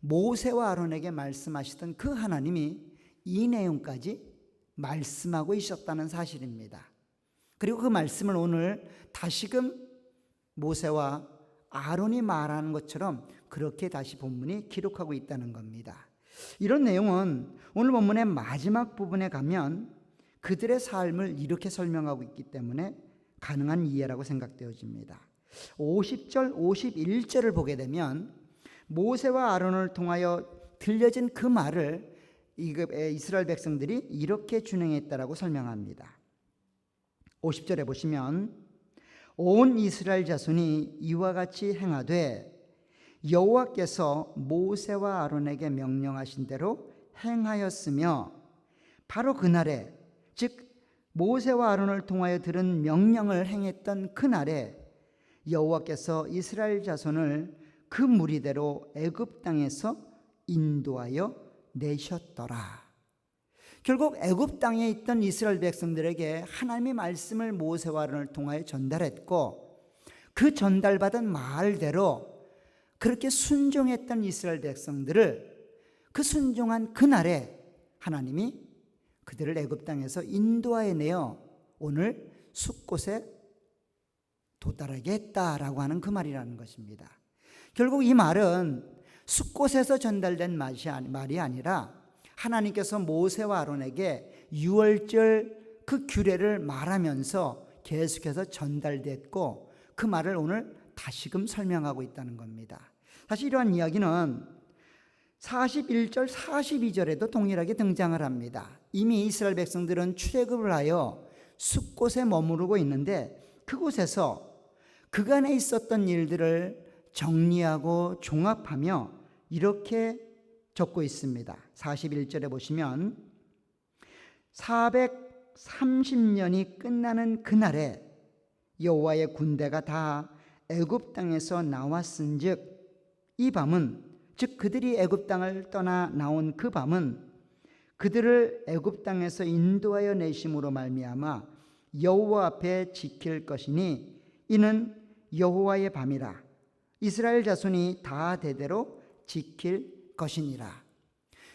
모세와 아론에게 말씀하시던 그 하나님이 이 내용까지 말씀하고 있었다는 사실입니다. 그리고 그 말씀을 오늘 다시금 모세와 아론이 말하는 것처럼 그렇게 다시 본문이 기록하고 있다는 겁니다. 이런 내용은 오늘 본문의 마지막 부분에 가면 그들의 삶을 이렇게 설명하고 있기 때문에 가능한 이해라고 생각되어집니다. 50절, 51절을 보게 되면 모세와 아론을 통하여 들려진 그 말을 이스라엘 백성들이 이렇게 준행했다라고 설명합니다. 50절에 보시면 온 이스라엘 자손이 이와 같이 행하되 여호와께서 모세와 아론에게 명령하신 대로 행하였으며 바로 그날에 즉 모세와 아론을 통하여 들은 명령을 행했던 그날에 여호와께서 이스라엘 자손을 그 무리대로 애굽 땅에서 인도하여 내셨더라. 결국 애굽 땅에 있던 이스라엘 백성들에게 하나님의 말씀을 모세와 아론을 통하여 전달했고 그 전달받은 말대로 그렇게 순종했던 이스라엘 백성들을 그 순종한 그날에 하나님이 그들을 애굽 땅에서 인도하여 내어 오늘 숫곳에 도달하게 했다라고 하는 그 말이라는 것입니다. 결국 이 말은 숫곳에서 전달된 말이 아니라 하나님께서 모세와 아론에게 유월절 그 규례를 말하면서 계속해서 전달됐고 그 말을 오늘 다시금 설명하고 있다는 겁니다. 사실 이러한 이야기는 41절, 42절에도 동일하게 등장을 합니다. 이미 이스라엘 백성들은 출애굽을 하여 숫곳에 머무르고 있는데 그곳에서 그간에 있었던 일들을 정리하고 종합하며 이렇게 적고 있습니다. 41절에 보시면 430년이 끝나는 그날에 여호와의 군대가 다 애굽 땅에서 나왔은즉 이 밤은 즉 그들이 애굽 땅을 떠나 나온 그 밤은 그들을 애굽 땅에서 인도하여 내심으로 말미암아 여호와 앞에 지킬 것이니 이는 여호와의 밤이라 이스라엘 자손이 다 대대로 지킬 것이니라.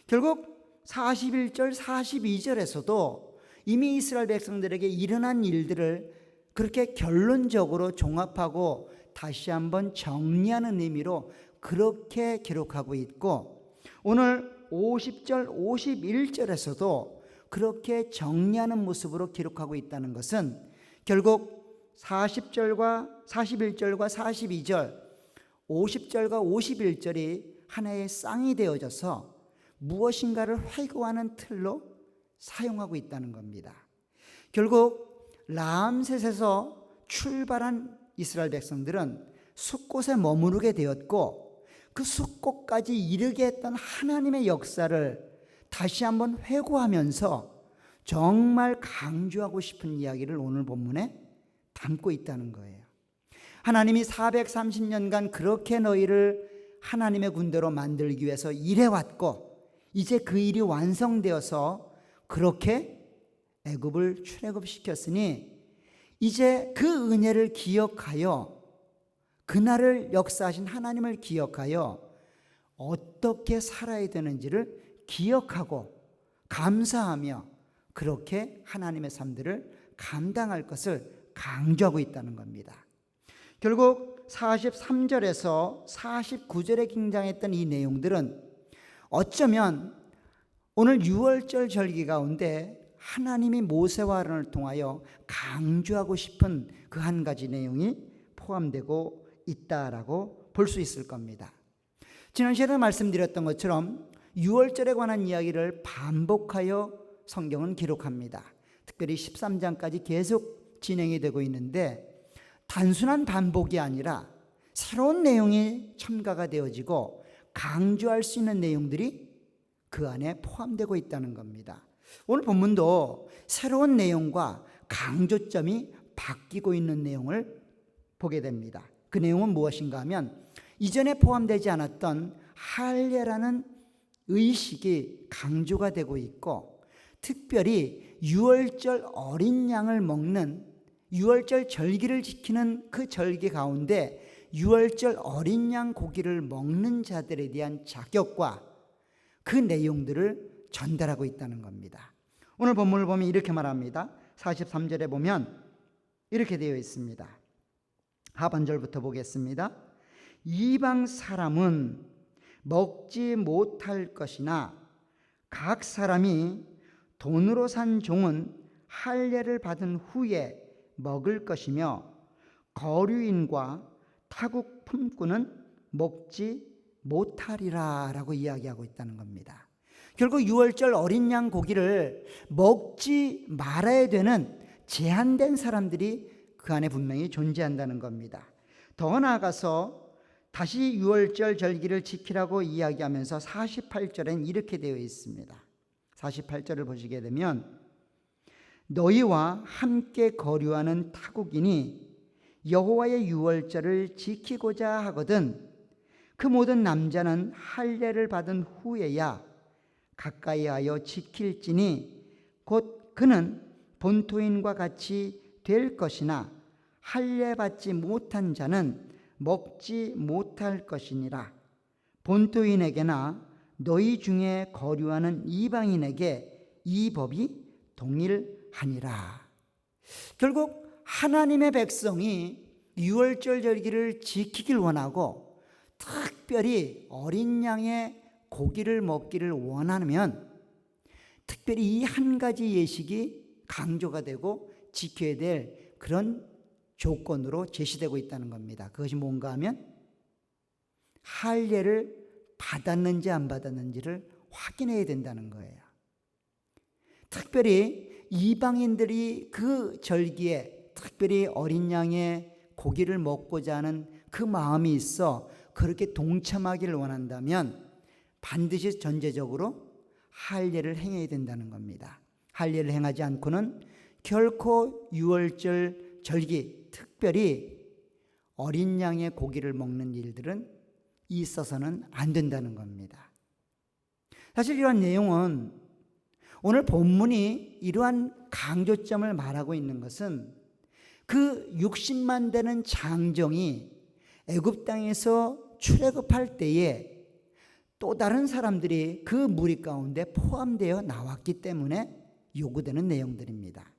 결국 41절 42절에서도 이미 이스라엘 백성들에게 일어난 일들을 그렇게 결론적으로 종합하고 다시 한번 정리하는 의미로 그렇게 기록하고 있고 오늘 50절 51절에서도 그렇게 정리하는 모습으로 기록하고 있다는 것은 결국 40절과 41절과 42절 50절과 51절이 하나의 쌍이 되어져서 무엇인가를 회고하는 틀로 사용하고 있다는 겁니다. 결국 라암셋에서 출발한 이스라엘 백성들은 숫곳에 머무르게 되었고 그 숫곳까지 이르게 했던 하나님의 역사를 다시 한번 회고하면서 정말 강조하고 싶은 이야기를 오늘 본문에 담고 있다는 거예요. 하나님이 430년간 그렇게 너희를 하나님의 군대로 만들기 위해서 일해왔고 이제 그 일이 완성되어서 그렇게 애굽을 출애굽시켰으니 이제 그 은혜를 기억하여 그날을 역사하신 하나님을 기억하여 어떻게 살아야 되는지를 기억하고 감사하며 그렇게 하나님의 삶들을 감당할 것을 강조하고 있다는 겁니다. 결국 43절에서 49절에 등장했던 이 내용들은 어쩌면 오늘 유월절 절기 가운데 하나님이 모세와 아론을 통하여 강조하고 싶은 그 한 가지 내용이 포함되고 있다라고 볼 수 있을 겁니다. 지난 시간에 말씀드렸던 것처럼 유월절에 관한 이야기를 반복하여 성경은 기록합니다. 특별히 13장까지 계속 진행이 되고 있는데 단순한 반복이 아니라 새로운 내용이 첨가가 되어지고 강조할 수 있는 내용들이 그 안에 포함되고 있다는 겁니다. 오늘 본문도 새로운 내용과 강조점이 바뀌고 있는 내용을 보게 됩니다. 그 내용은 무엇인가 하면 이전에 포함되지 않았던 할례라는 의식이 강조가 되고 있고 특별히 유월절 어린 양을 먹는 유월절 절기를 지키는 그 절기 가운데 유월절 어린 양 고기를 먹는 자들에 대한 자격과 그 내용들을 전달하고 있다는 겁니다. 오늘 본문을 보면 이렇게 말합니다. 43절에 보면 이렇게 되어 있습니다. 하반절부터 보겠습니다. 이방 사람은 먹지 못할 것이나 각 사람이 돈으로 산 종은 할례를 받은 후에 먹을 것이며 거류인과 타국 품꾼은 먹지 못하리라 라고 이야기하고 있다는 겁니다. 결국 유월절 어린 양 고기를 먹지 말아야 되는 제한된 사람들이 그 안에 분명히 존재한다는 겁니다. 더 나아가서 다시 유월절 절기를 지키라고 이야기하면서 48절엔 이렇게 되어 있습니다. 48절을 보시게 되면 너희와 함께 거류하는 타국인이 여호와의 유월절을 지키고자 하거든 그 모든 남자는 할례를 받은 후에야 가까이하여 지킬지니 곧 그는 본토인과 같이 될 것이나 할례 받지 못한 자는 먹지 못할 것이니라. 본토인에게나 너희 중에 거류하는 이방인에게 이 법이 동일하니라. 결국 하나님의 백성이 유월절 절기를 지키길 원하고 특별히 어린 양의 고기를 먹기를 원하면 특별히 이 한 가지 예식이 강조가 되고 지켜야 될 그런 조건으로 제시되고 있다는 겁니다. 그것이 뭔가 하면 할례를 받았는지 안 받았는지를 확인해야 된다는 거예요. 특별히 이방인들이 그 절기에 특별히 어린 양의 고기를 먹고자 하는 그 마음이 있어 그렇게 동참하기를 원한다면 반드시 전제적으로 할례를 행해야 된다는 겁니다. 할례를 행하지 않고는 결코 유월절 절기, 특별히 어린 양의 고기를 먹는 일들은 있어서는 안 된다는 겁니다. 사실 이러한 내용은 오늘 본문이 이러한 강조점을 말하고 있는 것은 그 60만 되는 장정이 애굽 땅에서 출애굽할 때에 또 다른 사람들이 그 무리 가운데 포함되어 나왔기 때문에 요구되는 내용들입니다.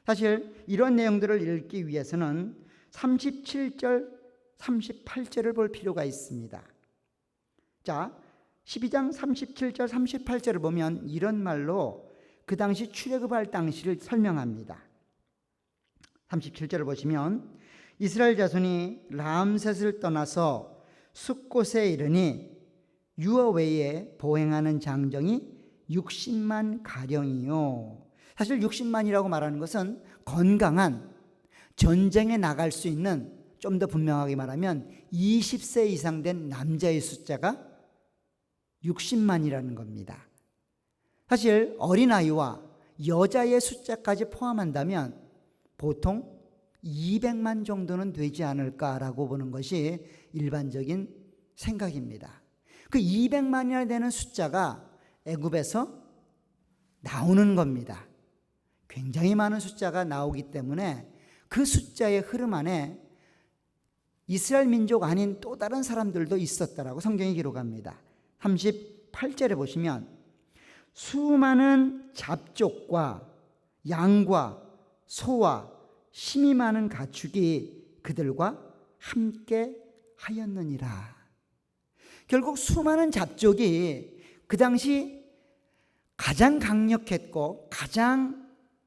사실 이런 내용들을 읽기 위해서는 37절, 38절을 볼 필요가 있습니다. 자, 12장 37절, 38절을 보면 이런 말로 그 당시 출애굽할 당시를 설명합니다. 37절을 보시면 이스라엘 자손이 람셋을 떠나서 숫곳에 이르니 유어 외에 보행하는 장정이 60만 가량이요. 사실 60만이라고 말하는 것은 건강한 전쟁에 나갈 수 있는, 좀 더 분명하게 말하면 20세 이상 된 남자의 숫자가 60만이라는 겁니다. 사실 어린아이와 여자의 숫자까지 포함한다면 보통 200만 정도는 되지 않을까라고 보는 것이 일반적인 생각입니다. 그 200만이나 되는 숫자가 애굽에서 나오는 겁니다. 굉장히 많은 숫자가 나오기 때문에 그 숫자의 흐름 안에 이스라엘 민족 아닌 또 다른 사람들도 있었다라고 성경이 기록합니다. 38절에 보시면 수많은 잡족과 양과 소와 심이 많은 가축이 그들과 함께 하였느니라. 결국 수많은 잡족이 그 당시 가장 강력했고 가장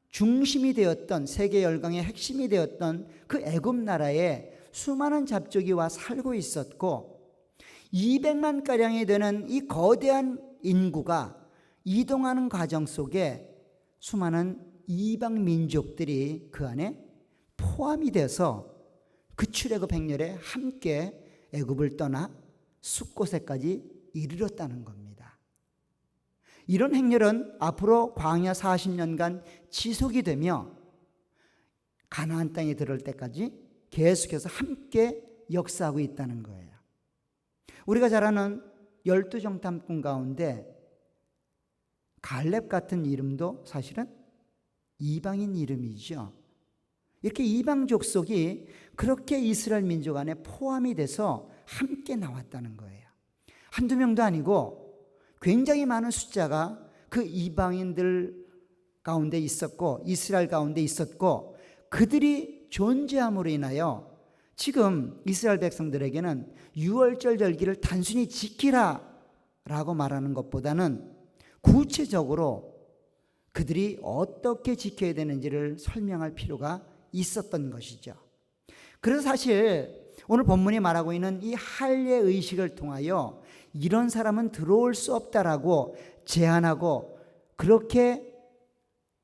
중심이 되었던, 세계 열강의 핵심이 되었던 그 애굽 나라에 수많은 잡족이 와 살고 있었고 200만가량이 되는 이 거대한 인구가 이동하는 과정 속에 수많은 이방 민족들이 그 안에 포함이 돼서 그 출애굽 행렬에 함께 애굽을 떠나 숫곳에까지 이르렀다는 겁니다. 이런 행렬은 앞으로 광야 40년간 지속이 되며 가나안 땅에 들어올 때까지 계속해서 함께 역사하고 있다는 거예요. 우리가 잘 아는 12정탐꾼 가운데 갈렙 같은 이름도 사실은 이방인 이름이죠. 이렇게 이방 족속이 그렇게 이스라엘 민족 안에 포함이 돼서 함께 나왔다는 거예요. 한두 명도 아니고 굉장히 많은 숫자가 그 이방인들 가운데 있었고 이스라엘 가운데 있었고, 그들이 존재함으로 인하여 지금 이스라엘 백성들에게는 유월절 절기를 단순히 지키라 라고 말하는 것보다는 구체적으로 그들이 어떻게 지켜야 되는지를 설명할 필요가 있었던 것이죠. 그래서 사실 오늘 본문이 말하고 있는 이 할례 의식을 통하여 이런 사람은 들어올 수 없다라고 제한하고 그렇게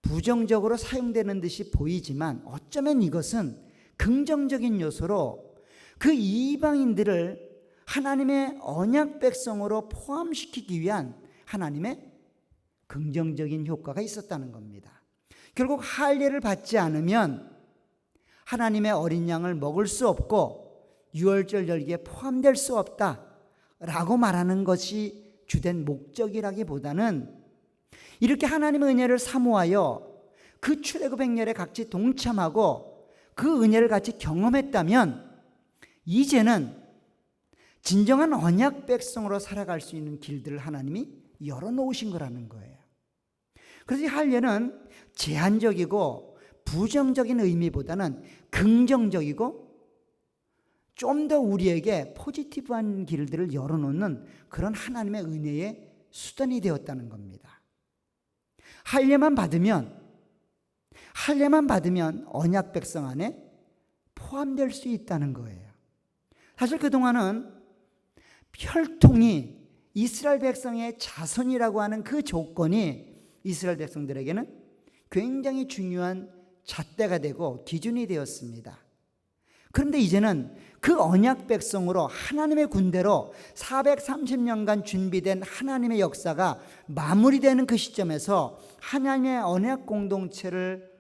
부정적으로 사용되는 듯이 보이지만, 어쩌면 이것은 긍정적인 요소로 그 이방인들을 하나님의 언약 백성으로 포함시키기 위한 하나님의 긍정적인 효과가 있었다는 겁니다. 결국 할례를 받지 않으면 하나님의 어린 양을 먹을 수 없고 유월절 절기에 포함될 수 없다라고 말하는 것이 주된 목적이라기보다는, 이렇게 하나님의 은혜를 사모하여 그 출애굽 행렬에 같이 동참하고 그 은혜를 같이 경험했다면 이제는 진정한 언약 백성으로 살아갈 수 있는 길들을 하나님이 열어놓으신 거라는 거예요. 그래서 이 할례는 제한적이고 부정적인 의미보다는 긍정적이고 좀 더 우리에게 포지티브한 길들을 열어놓는 그런 하나님의 은혜의 수단이 되었다는 겁니다. 할례만 받으면 언약 백성 안에 포함될 수 있다는 거예요. 사실 그동안은 혈통이 이스라엘 백성의 자손이라고 하는 그 조건이 이스라엘 백성들에게는 굉장히 중요한 잣대가 되고 기준이 되었습니다. 그런데 이제는 그 언약 백성으로 하나님의 군대로 430년간 준비된 하나님의 역사가 마무리되는 그 시점에서 하나님의 언약 공동체를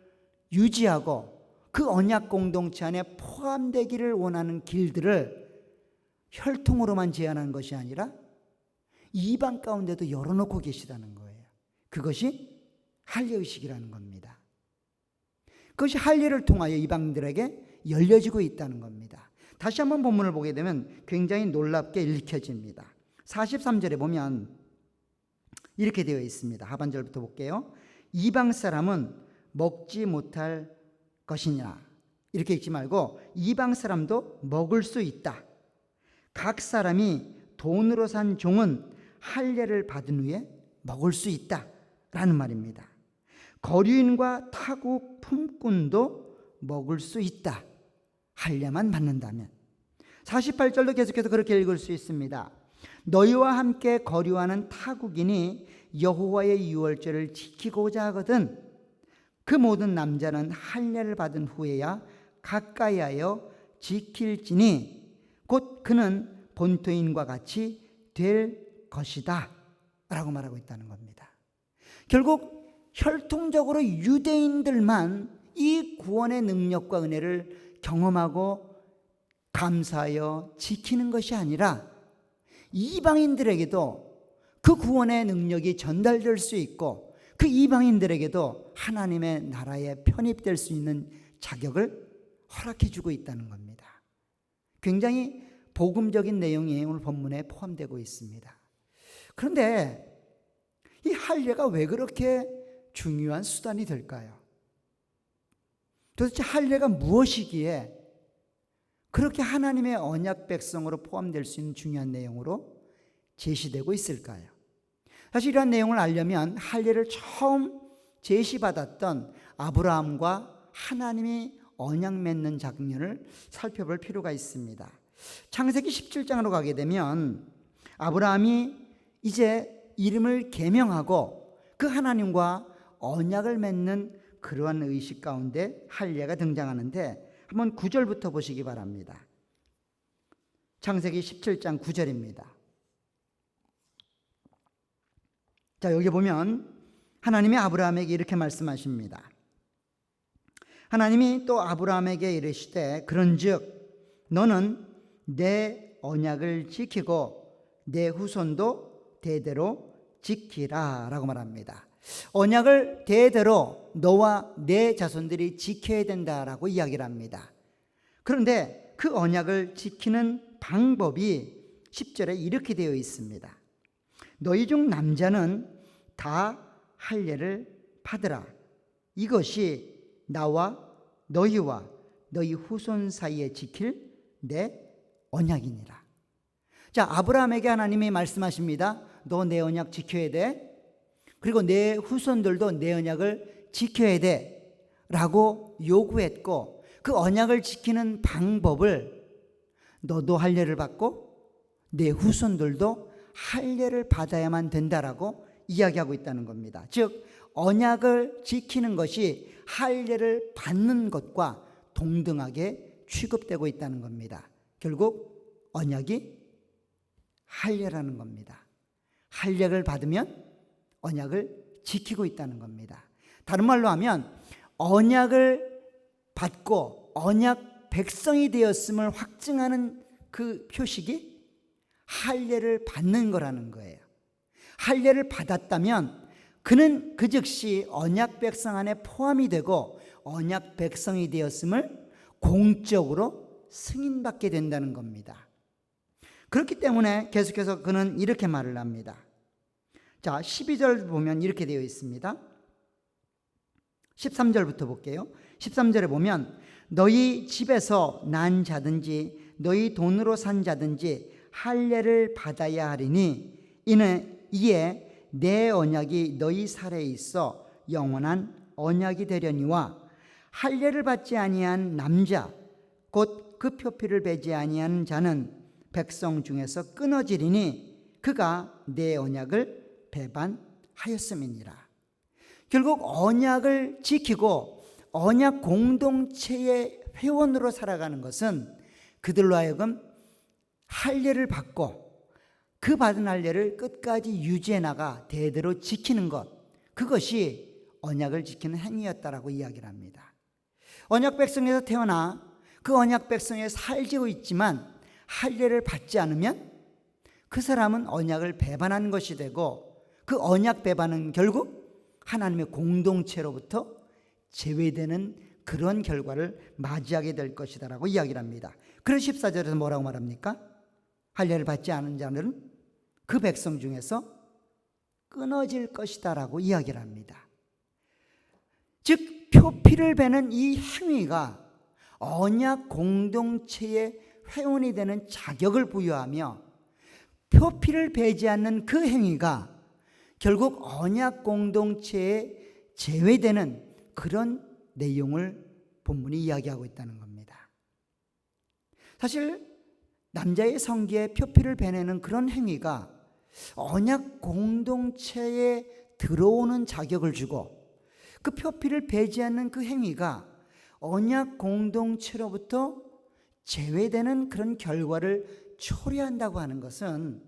유지하고 그 언약 공동체 안에 포함되기를 원하는 길들을 혈통으로만 제한한 것이 아니라 이방 가운데도 열어놓고 계시다는 거예요. 그것이 할례의식이라는 겁니다. 그것이 할례를 통하여 이방들에게 열려지고 있다는 겁니다. 다시 한번 본문을 보게 되면 굉장히 놀랍게 읽혀집니다. 43절에 보면 이렇게 되어 있습니다. 하반절부터 볼게요. 이방 사람은 먹지 못할 것이냐, 이렇게 읽지 말고 이방 사람도 먹을 수 있다. 각 사람이 돈으로 산 종은 할례를 받은 후에 먹을 수 있다 라는 말입니다. 거류인과 타국 품꾼도 먹을 수 있다, 할례만 받는다면. 48절도 계속해서 그렇게 읽을 수 있습니다. 너희와 함께 거류하는 타국인이 여호와의 유월절을 지키고자 하거든 그 모든 남자는 할례를 받은 후에야 가까이하여 지킬지니 곧 그는 본토인과 같이 될 것이다 라고 말하고 있다는 겁니다. 결국 혈통적으로 유대인들만 이 구원의 능력과 은혜를 경험하고 감사하여 지키는 것이 아니라 이방인들에게도 그 구원의 능력이 전달될 수 있고 그 이방인들에게도 하나님의 나라에 편입될 수 있는 자격을 허락해 주고 있다는 겁니다. 굉장히 복음적인 내용이 오늘 본문에 포함되고 있습니다. 그런데 이 할례가 왜 그렇게 중요한 수단이 될까요? 도대체 할례가 무엇이기에 그렇게 하나님의 언약 백성으로 포함될 수 있는 중요한 내용으로 제시되고 있을까요? 사실 이러한 내용을 알려면 할례를 처음 제시받았던 아브라함과 하나님이 언약 맺는 장면을 살펴볼 필요가 있습니다. 창세기 17장으로 가게 되면 아브라함이 이제 이름을 계명하고 그 하나님과 언약을 맺는 그러한 의식 가운데 할례가 등장하는데 한번 9절부터 보시기 바랍니다. 창세기 17장 9절입니다. 자, 여기 보면 하나님이 아브라함에게 이렇게 말씀하십니다. 하나님이 또 아브라함에게 이르시되 그런즉 너는 내 언약을 지키고 내 후손도 대대로 지키라 라고 말합니다. 언약을 대대로 너와 내 자손들이 지켜야 된다라고 이야기를 합니다. 그런데 그 언약을 지키는 방법이 10절에 이렇게 되어 있습니다. 너희 중 남자는 다 할례를 받으라. 이것이 나와 너희와 너희 후손 사이에 지킬 내 언약이니라. 자, 아브라함에게 하나님이 말씀하십니다. 너 내 언약 지켜야 돼. 그리고 내 후손들도 내 언약을 지켜야 돼 라고 요구했고, 그 언약을 지키는 방법을 너도 할례를 받고 내 후손들도 할례를 받아야만 된다라고 이야기하고 있다는 겁니다. 즉 언약을 지키는 것이 할례를 받는 것과 동등하게 취급되고 있다는 겁니다. 결국 언약이 할례라는 겁니다. 할례를 받으면 언약을 지키고 있다는 겁니다. 다른 말로 하면 언약을 받고 언약 백성이 되었음을 확증하는 그 표식이 할례를 받는 거라는 거예요. 할례를 받았다면 그는 그 즉시 언약 백성 안에 포함이 되고 언약 백성이 되었음을 공적으로 승인받게 된다는 겁니다. 그렇기 때문에 계속해서 그는 이렇게 말을 합니다. 자, 12절 보면 이렇게 되어 있습니다. 13절부터 볼게요. 13절에 보면 너희 집에서 난 자든지 너희 돈으로 산 자든지 할례를 받아야 하리니 이에 내 언약이 너희 살에 있어 영원한 언약이 되려니와 할례를 받지 아니한 남자 곧 그 표피를 베지 아니한 자는 백성 중에서 끊어지리니 그가 내 언약을 배반하였음이니라. 결국 언약을 지키고 언약 공동체의 회원으로 살아가는 것은 그들로 하여금 할례를 받고 그 받은 할례를 끝까지 유지해 나가 대대로 지키는 것, 그것이 언약을 지키는 행위였다라고 이야기를 합니다. 언약 백성에서 태어나 그 언약 백성에 살고 있지만 할례를 받지 않으면 그 사람은 언약을 배반한 것이 되고 그 언약 배반은 결국 하나님의 공동체로부터 제외되는 그런 결과를 맞이하게 될 것이다라고 이야기를 합니다. 그래서 14절에서 뭐라고 말합니까? 할례를 받지 않은 자는 그 백성 중에서 끊어질 것이다라고 이야기를 합니다. 즉 표피를 베는 이 행위가 언약 공동체의 회원이 되는 자격을 부여하며 표피를 베지 않는 그 행위가 결국 언약 공동체에 제외되는 그런 내용을 본문이 이야기하고 있다는 겁니다. 사실 남자의 성기에 표피를 베내는 그런 행위가 언약 공동체에 들어오는 자격을 주고 그 표피를 베지 않는 그 행위가 언약 공동체로부터 제외되는 그런 결과를 초래한다고 하는 것은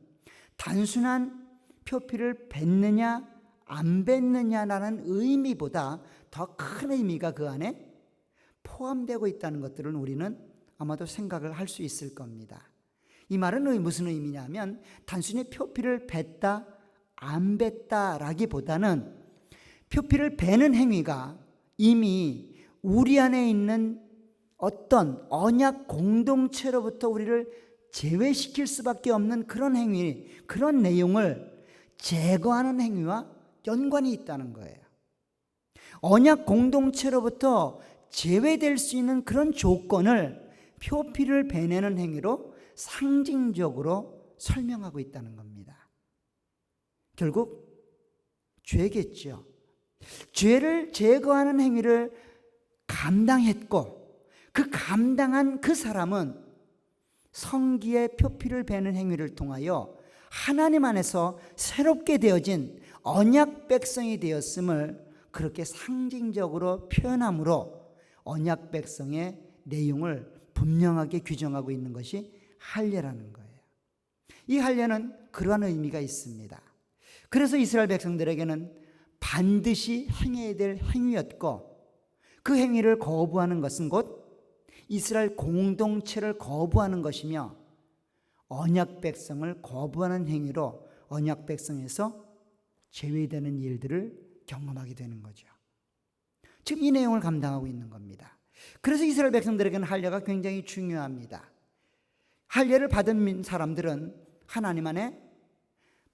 단순한 표피를 뱉느냐 안 뱉느냐라는 의미보다 더 큰 의미가 그 안에 포함되고 있다는 것들을 우리는 아마도 생각을 할 수 있을 겁니다. 이 말은 무슨 의미냐면 단순히 표피를 뱉다 안 뱉다라기보다는 표피를 베는 행위가 이미 우리 안에 있는 어떤 언약 공동체로부터 우리를 제외시킬 수밖에 없는 그런 행위, 그런 내용을 제거하는 행위와 연관이 있다는 거예요. 언약 공동체로부터 제외될 수 있는 그런 조건을 표피를 베내는 행위로 상징적으로 설명하고 있다는 겁니다. 결국 죄겠죠. 죄를 제거하는 행위를 감당했고 그 감당한 그 사람은 성기의 표피를 베는 행위를 통하여 하나님 안에서 새롭게 되어진 언약 백성이 되었음을 그렇게 상징적으로 표현함으로 언약 백성의 내용을 분명하게 규정하고 있는 것이 할례라는 거예요. 이 할례는 그러한 의미가 있습니다. 그래서 이스라엘 백성들에게는 반드시 행해야 될 행위였고 그 행위를 거부하는 것은 곧 이스라엘 공동체를 거부하는 것이며 언약 백성을 거부하는 행위로 언약 백성에서 제외되는 일들을 경험하게 되는 거죠. 지금 이 내용을 감당하고 있는 겁니다. 그래서 이스라엘 백성들에게는 할례가 굉장히 중요합니다. 할례를 받은 사람들은 하나님 안에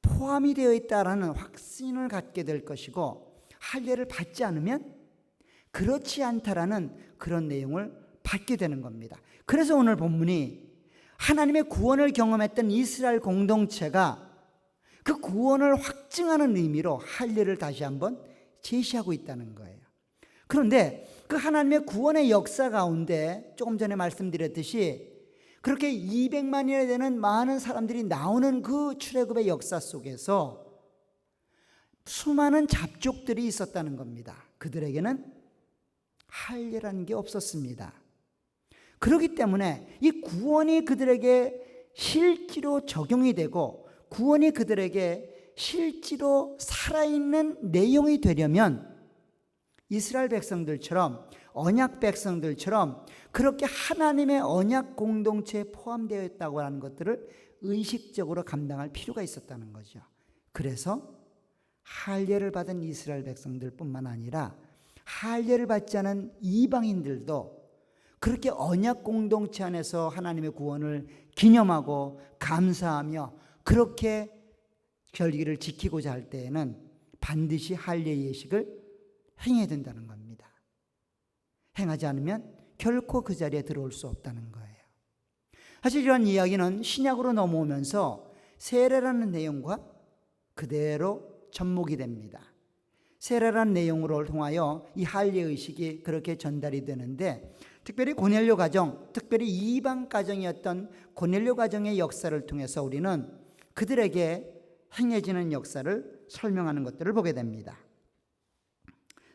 포함이 되어 있다라는 확신을 갖게 될 것이고, 할례를 받지 않으면 그렇지 않다라는 그런 내용을 받게 되는 겁니다. 그래서 오늘 본문이 하나님의 구원을 경험했던 이스라엘 공동체가 그 구원을 확증하는 의미로 할례를 다시 한번 제시하고 있다는 거예요. 그런데 그 하나님의 구원의 역사 가운데 조금 전에 말씀드렸듯이 그렇게 200만이나 되는 많은 사람들이 나오는 그 출애굽의 역사 속에서 수많은 잡족들이 있었다는 겁니다. 그들에게는 할례라는 게 없었습니다. 그렇기 때문에 이 구원이 그들에게 실제로 적용이 되고 구원이 그들에게 실제로 살아있는 내용이 되려면 이스라엘 백성들처럼, 언약 백성들처럼 그렇게 하나님의 언약 공동체에 포함되어 있다고 하는 것들을 의식적으로 감당할 필요가 있었다는 거죠. 그래서 할례를 받은 이스라엘 백성들뿐만 아니라 할례를 받지 않은 이방인들도 그렇게 언약 공동체 안에서 하나님의 구원을 기념하고 감사하며 그렇게 절기를 지키고자 할 때에는 반드시 할례 예식을 행해야 된다는 겁니다. 행하지 않으면 결코 그 자리에 들어올 수 없다는 거예요. 사실 이러한 이야기는 신약으로 넘어오면서 세례라는 내용과 그대로 접목이 됩니다. 세례라는 내용으로 통하여 이 할례 의식이 그렇게 전달이 되는데, 특별히 고넬료 가정, 특별히 이방 가정이었던 고넬료 가정의 역사를 통해서 우리는 그들에게 행해지는 역사를 설명하는 것들을 보게 됩니다.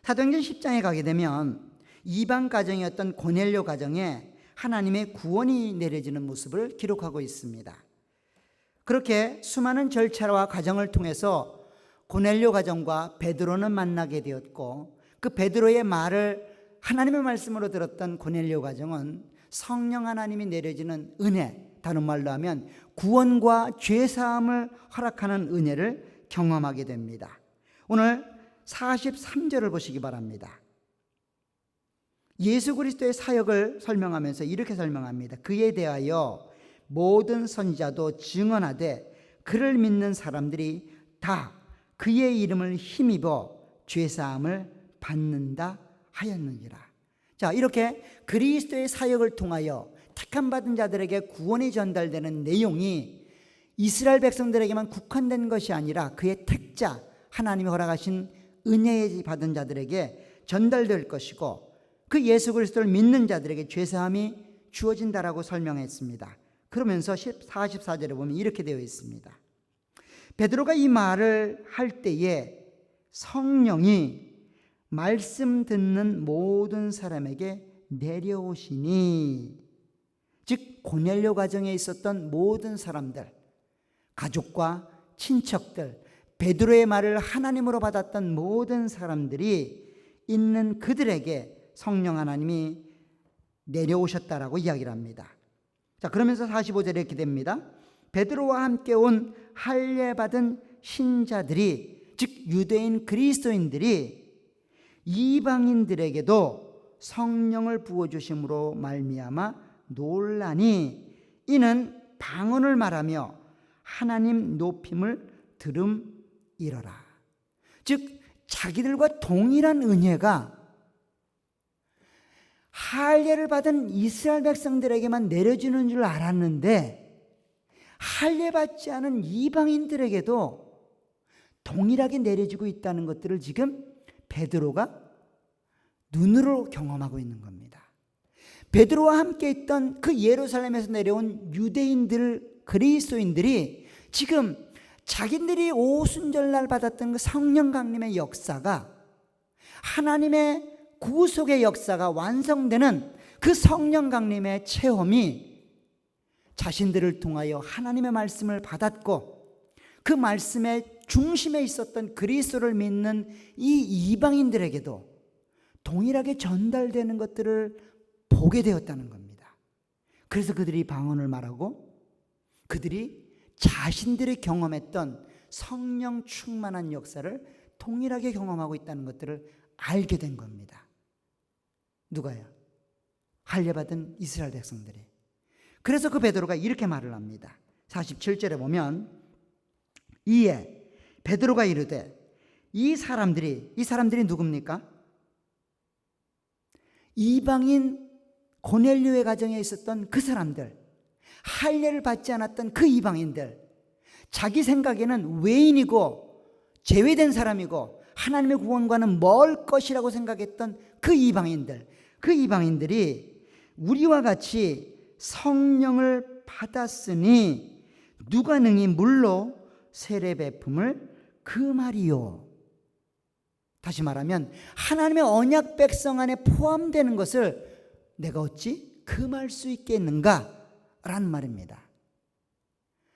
사도행전 10장에 가게 되면 이방 가정이었던 고넬료 가정에 하나님의 구원이 내려지는 모습을 기록하고 있습니다. 그렇게 수많은 절차와 과정을 통해서 고넬료 가정과 베드로는 만나게 되었고, 그 베드로의 말을 하나님의 말씀으로 들었던 고넬료 가정은 성령 하나님이 내려지는 은혜, 다른 말로 하면 구원과 죄사함을 허락하는 은혜를 경험하게 됩니다. 오늘 43절을 보시기 바랍니다. 예수 그리스도의 사역을 설명하면서 이렇게 설명합니다. 그에 대하여 모든 선지자도 증언하되 그를 믿는 사람들이 다 그의 이름을 힘입어 죄사함을 받는다 하였느니라. 자, 이렇게 그리스도의 사역을 통하여 택함 받은 자들에게 구원이 전달되는 내용이 이스라엘 백성들에게만 국한된 것이 아니라 그의 택자, 하나님이 허락하신 은혜 받은 자들에게 전달될 것이고, 그 예수 그리스도를 믿는 자들에게 죄사함이 주어진다라고 설명했습니다. 그러면서 44절에 보면 이렇게 되어 있습니다. 베드로가 이 말을 할 때에 성령이 말씀 듣는 모든 사람에게 내려오시니, 즉 고넬료 가정에 있었던 모든 사람들, 가족과 친척들, 베드로의 말을 하나님으로 받았던 모든 사람들이 있는 그들에게 성령 하나님이 내려오셨다라고 이야기를 합니다. 자, 그러면서 45절에 이렇게 됩니다. 베드로와 함께 온 할례 받은 신자들이, 즉 유대인 그리스도인들이 이방인들에게도 성령을 부어주심으로 말미암아 놀라니, 이는 방언을 말하며 하나님 높임을 들음이러라. 즉 자기들과 동일한 은혜가 할례를 받은 이스라엘 백성들에게만 내려주는 줄 알았는데, 할례 받지 않은 이방인들에게도 동일하게 내려지고 있다는 것들을 지금 베드로가 눈으로 경험하고 있는 겁니다. 베드로와 함께 있던 그 예루살렘에서 내려온 유대인들, 그리스도인들이 지금 자기들이 오순절날 받았던 그 성령 강림의 역사가, 하나님의 구속의 역사가 완성되는 그 성령 강림의 체험이 자신들을 통하여 하나님의 말씀을 받았고, 그 말씀의 중심에 있었던 그리스도를 믿는 이 이방인들에게도 동일하게 전달되는 것들을 보게 되었다는 겁니다. 그래서 그들이 방언을 말하고, 그들이 자신들이 경험했던 성령 충만한 역사를 동일하게 경험하고 있다는 것들을 알게 된 겁니다. 누가요? 할례받은 이스라엘 백성들이. 그래서 그 베드로가 이렇게 말을 합니다. 47절에 보면 이에 베드로가 이르되 이 사람들이 누굽니까? 이방인 고넬료의 가정에 있었던 그 사람들, 할례를 받지 않았던 그 이방인들, 자기 생각에는 외인이고 제외된 사람이고 하나님의 구원과는 멀 것이라고 생각했던 그 이방인들이 우리와 같이 성령을 받았으니 누가 능히 물로 세례 베품을 금하리요. 다시 말하면 하나님의 언약 백성 안에 포함되는 것을 내가 어찌 금할 수 있겠는가? 라는 말입니다.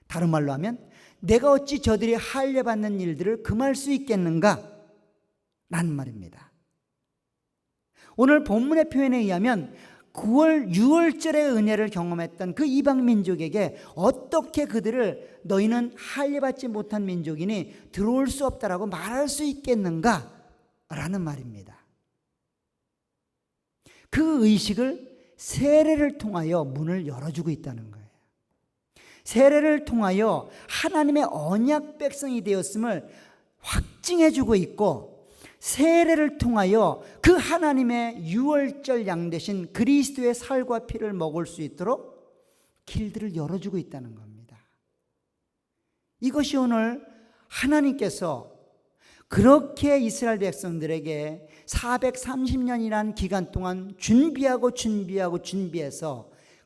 다른 말로 하면 내가 어찌 저들이 할례 받는 일들을 금할 수 있겠는가? 라는 말입니다. 오늘 본문의 표현에 의하면 9월 6월절의 은혜를 경험했던 그 이방 민족에게 어떻게 그들을 너희는 할례 받지 못한 민족이니 들어올 수 없다라고 말할 수 있겠는가? 라는 말입니다. 그 의식을 세례를 통하여 문을 열어주고 있다는 거예요. 세례를 통하여 하나님의 언약 백성이 되었음을 확증해주고 있고, 세례를 통하여 그 하나님의 유월절 양 되신 그리스도의 살과 피를 먹을 수 있도록 길들을 열어주고 있다는 겁니다. 이것이 오늘 하나님께서 그렇게 이스라엘 백성들에게 430년이라는 기간 동안 준비해서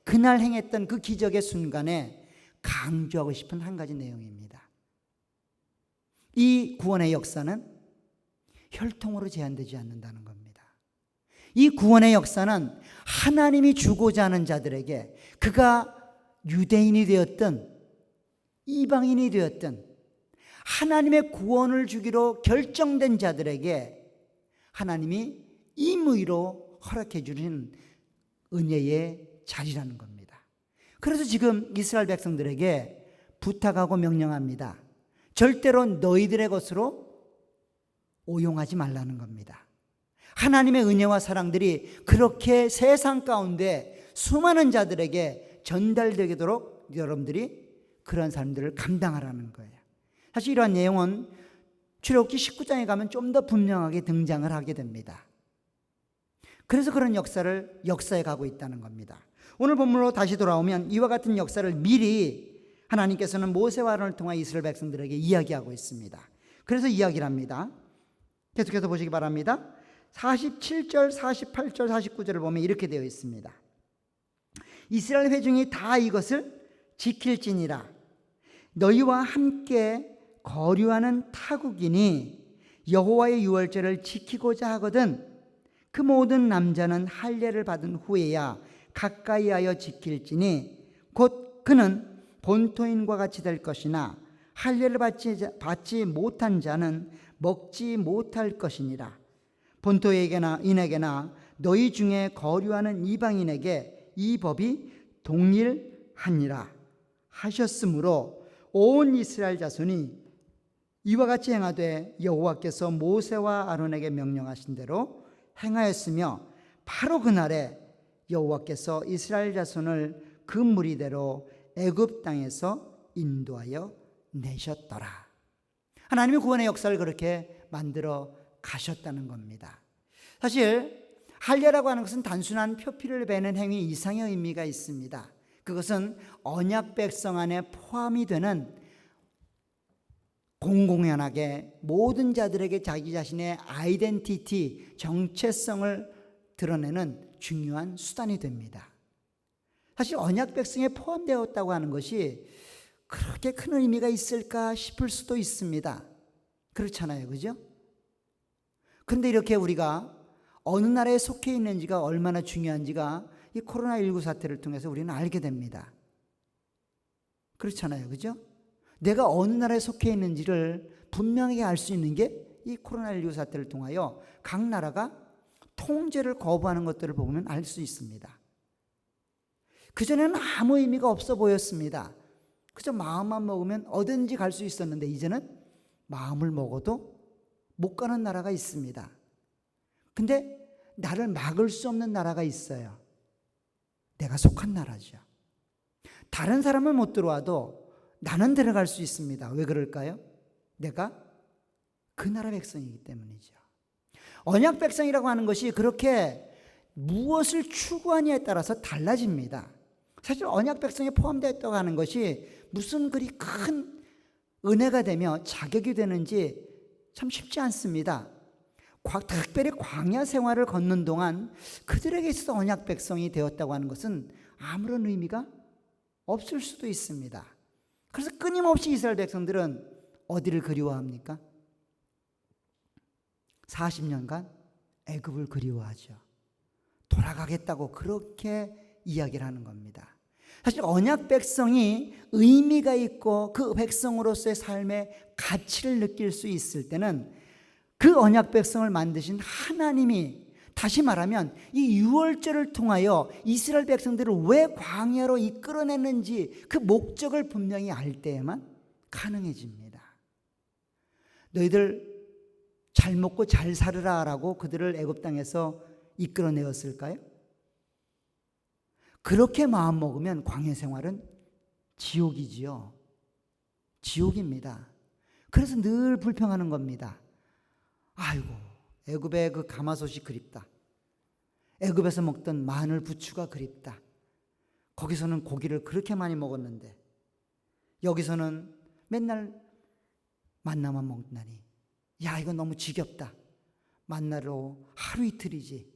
그날 행했던 그 기적의 순간에 강조하고 싶은 한 가지 내용입니다. 이 구원의 역사는 혈통으로 제한되지 않는다는 겁니다. 이 구원의 역사는 하나님이 주고자 하는 자들에게, 그가 유대인이 되었든 이방인이 되었든 하나님의 구원을 주기로 결정된 자들에게 하나님이 임의로 허락해 주는 은혜의 자리라는 겁니다. 그래서 지금 이스라엘 백성들에게 부탁하고 명령합니다. 절대로 너희들의 것으로 오용하지 말라는 겁니다. 하나님의 은혜와 사랑들이 그렇게 세상 가운데 수많은 자들에게 전달되도록 여러분들이 그런 삶들을 감당하라는 거예요. 사실 이러한 내용은 출애굽기 19장에 가면 좀 더 분명하게 등장을 하게 됩니다. 그래서 그런 역사에 가고 있다는 겁니다. 오늘 본문으로 다시 돌아오면 이와 같은 역사를 미리 하나님께서는 모세와 아론을 통해 이스라엘 백성들에게 이야기하고 있습니다. 그래서 이야기를 합니다. 계속해서 보시기 바랍니다. 47절, 48절, 49절을 보면 이렇게 되어 있습니다. 이스라엘 회중이 다 이것을 지킬지니라. 너희와 함께 거류하는 타국이니 여호와의 유월절을 지키고자 하거든 그 모든 남자는 할례를 받은 후에야 가까이 하여 지킬지니 곧 그는 본토인과 같이 될 것이나 할례를 받지 못한 자는 먹지 못할 것이니라. 본토인에게나 너희 중에 거류하는 이방인에게 이 법이 동일하니라 하셨으므로 온 이스라엘 자손이 이와 같이 행하되 여호와께서 모세와 아론에게 명령하신 대로 행하였으며 바로 그날에 여호와께서 이스라엘 자손을 그 무리대로 애굽 땅에서 인도하여 내셨더라. 하나님의 구원의 역사를 그렇게 만들어 가셨다는 겁니다. 사실 할례라고 하는 것은 단순한 표피를 베는 행위 이상의 의미가 있습니다. 그것은 언약 백성 안에 포함이 되는 공공연하게 모든 자들에게 자기 자신의 아이덴티티, 정체성을 드러내는 중요한 수단이 됩니다. 사실 언약 백성에 포함되었다고 하는 것이 그렇게 큰 의미가 있을까 싶을 수도 있습니다. 그렇잖아요, 그죠? 그런데 이렇게 우리가 어느 나라에 속해 있는지가 얼마나 중요한지가 이 코로나19 사태를 통해서 우리는 알게 됩니다. 그렇잖아요, 그죠? 내가 어느 나라에 속해 있는지를 분명하게 알 수 있는 게 이 코로나19 사태를 통하여 각 나라가 통제를 거부하는 것들을 보면 알 수 있습니다. 그전에는 아무 의미가 없어 보였습니다. 그저 마음만 먹으면 어딘지 갈 수 있었는데 이제는 마음을 먹어도 못 가는 나라가 있습니다. 근데 나를 막을 수 없는 나라가 있어요. 내가 속한 나라죠. 다른 사람은 못 들어와도 나는 들어갈 수 있습니다. 왜 그럴까요? 내가 그 나라 백성이기 때문이죠. 언약 백성이라고 하는 것이 그렇게 무엇을 추구하냐에 따라서 달라집니다. 사실 언약 백성에 포함되었다고 하는 것이 무슨 그리 큰 은혜가 되며 자격이 되는지 참 쉽지 않습니다. 특별히 광야 생활을 걷는 동안 그들에게 있어서 언약 백성이 되었다고 하는 것은 아무런 의미가 없을 수도 있습니다. 그래서 끊임없이 이스라엘 백성들은 어디를 그리워합니까? 40년간 애굽을 그리워하죠. 돌아가겠다고 그렇게 이야기를 하는 겁니다. 사실 언약 백성이 의미가 있고 그 백성으로서의 삶의 가치를 느낄 수 있을 때는 그 언약 백성을 만드신 하나님이, 다시 말하면 이 유월절을 통하여 이스라엘 백성들을 왜 광야로 이끌어냈는지 그 목적을 분명히 알 때에만 가능해집니다. 너희들 잘 먹고 잘 살으라 라고 그들을 애굽 땅에서 이끌어내었을까요? 그렇게 마음먹으면 광야 생활은 지옥이지요. 지옥입니다. 그래서 늘 불평하는 겁니다. 아이고, 애굽의 그 가마솥이 그립다. 애굽에서 먹던 마늘 부추가 그립다. 거기서는 고기를 그렇게 많이 먹었는데 여기서는 맨날 만나만 먹다니, 야, 이거 너무 지겹다. 만나로 하루 이틀이지.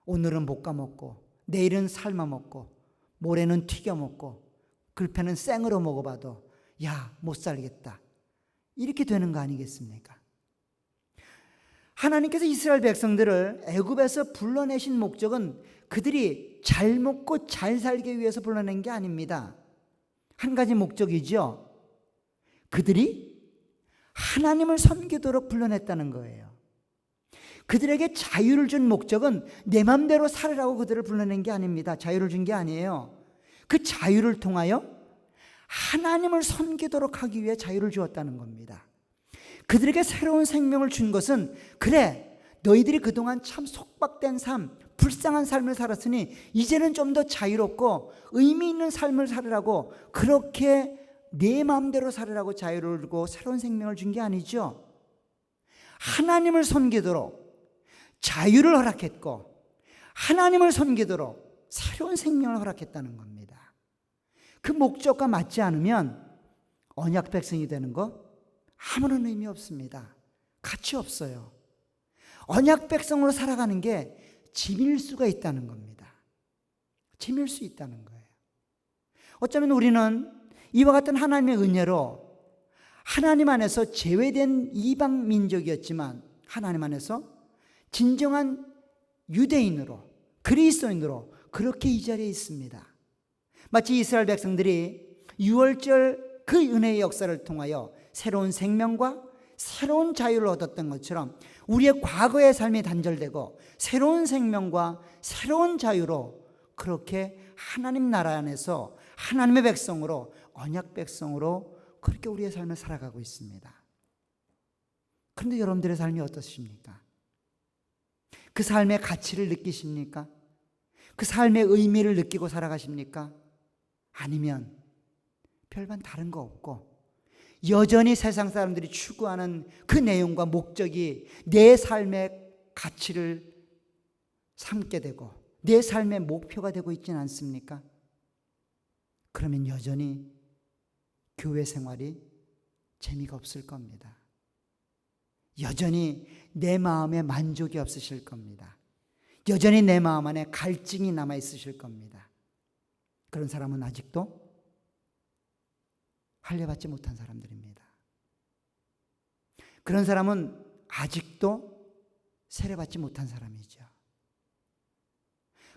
오늘은 볶아 먹고 내일은 삶아 먹고 모레는 튀겨 먹고 글패는 생으로 먹어봐도 야, 못 살겠다. 이렇게 되는 거 아니겠습니까? 하나님께서 이스라엘 백성들을 애굽에서 불러내신 목적은 그들이 잘 먹고 잘 살기 위해서 불러낸 게 아닙니다. 한 가지 목적이죠. 그들이 하나님을 섬기도록 불러냈다는 거예요. 그들에게 자유를 준 목적은 내 맘대로 살으라고 그들을 불러낸 게 아닙니다. 자유를 준 게 아니에요. 그 자유를 통하여 하나님을 섬기도록 하기 위해 자유를 주었다는 겁니다. 그들에게 새로운 생명을 준 것은, 그래, 너희들이 그동안 참 속박된 삶, 불쌍한 삶을 살았으니 이제는 좀 더 자유롭고 의미 있는 삶을 살으라고, 그렇게 내 마음대로 살으라고 자유를 주고 새로운 생명을 준 게 아니죠. 하나님을 섬기도록 자유를 허락했고 하나님을 섬기도록 새로운 생명을 허락했다는 겁니다. 그 목적과 맞지 않으면 언약 백성이 되는 거 아무런 의미 없습니다. 가치 없어요. 언약 백성으로 살아가는 게 짐일 수가 있다는 겁니다. 짐일 수 있다는 거예요. 어쩌면 우리는 이와 같은 하나님의 은혜로 하나님 안에서 제외된 이방 민족이었지만 하나님 안에서 진정한 유대인으로, 그리스도인으로 그렇게 이 자리에 있습니다. 마치 이스라엘 백성들이 유월절 그 은혜의 역사를 통하여 새로운 생명과 새로운 자유를 얻었던 것처럼 우리의 과거의 삶이 단절되고 새로운 생명과 새로운 자유로 그렇게 하나님 나라 안에서 하나님의 백성으로, 언약 백성으로 그렇게 우리의 삶을 살아가고 있습니다. 그런데 여러분들의 삶이 어떠십니까? 그 삶의 가치를 느끼십니까? 그 삶의 의미를 느끼고 살아가십니까? 아니면 별반 다른 거 없고 여전히 세상 사람들이 추구하는 그 내용과 목적이 내 삶의 가치를 삼게 되고 내 삶의 목표가 되고 있지는 않습니까? 그러면 여전히 교회 생활이 재미가 없을 겁니다. 여전히 내 마음에 만족이 없으실 겁니다. 여전히 내 마음 안에 갈증이 남아 있으실 겁니다. 그런 사람은 아직도 할례받지 못한 사람들입니다. 그런 사람은 아직도 세례받지 못한 사람이죠.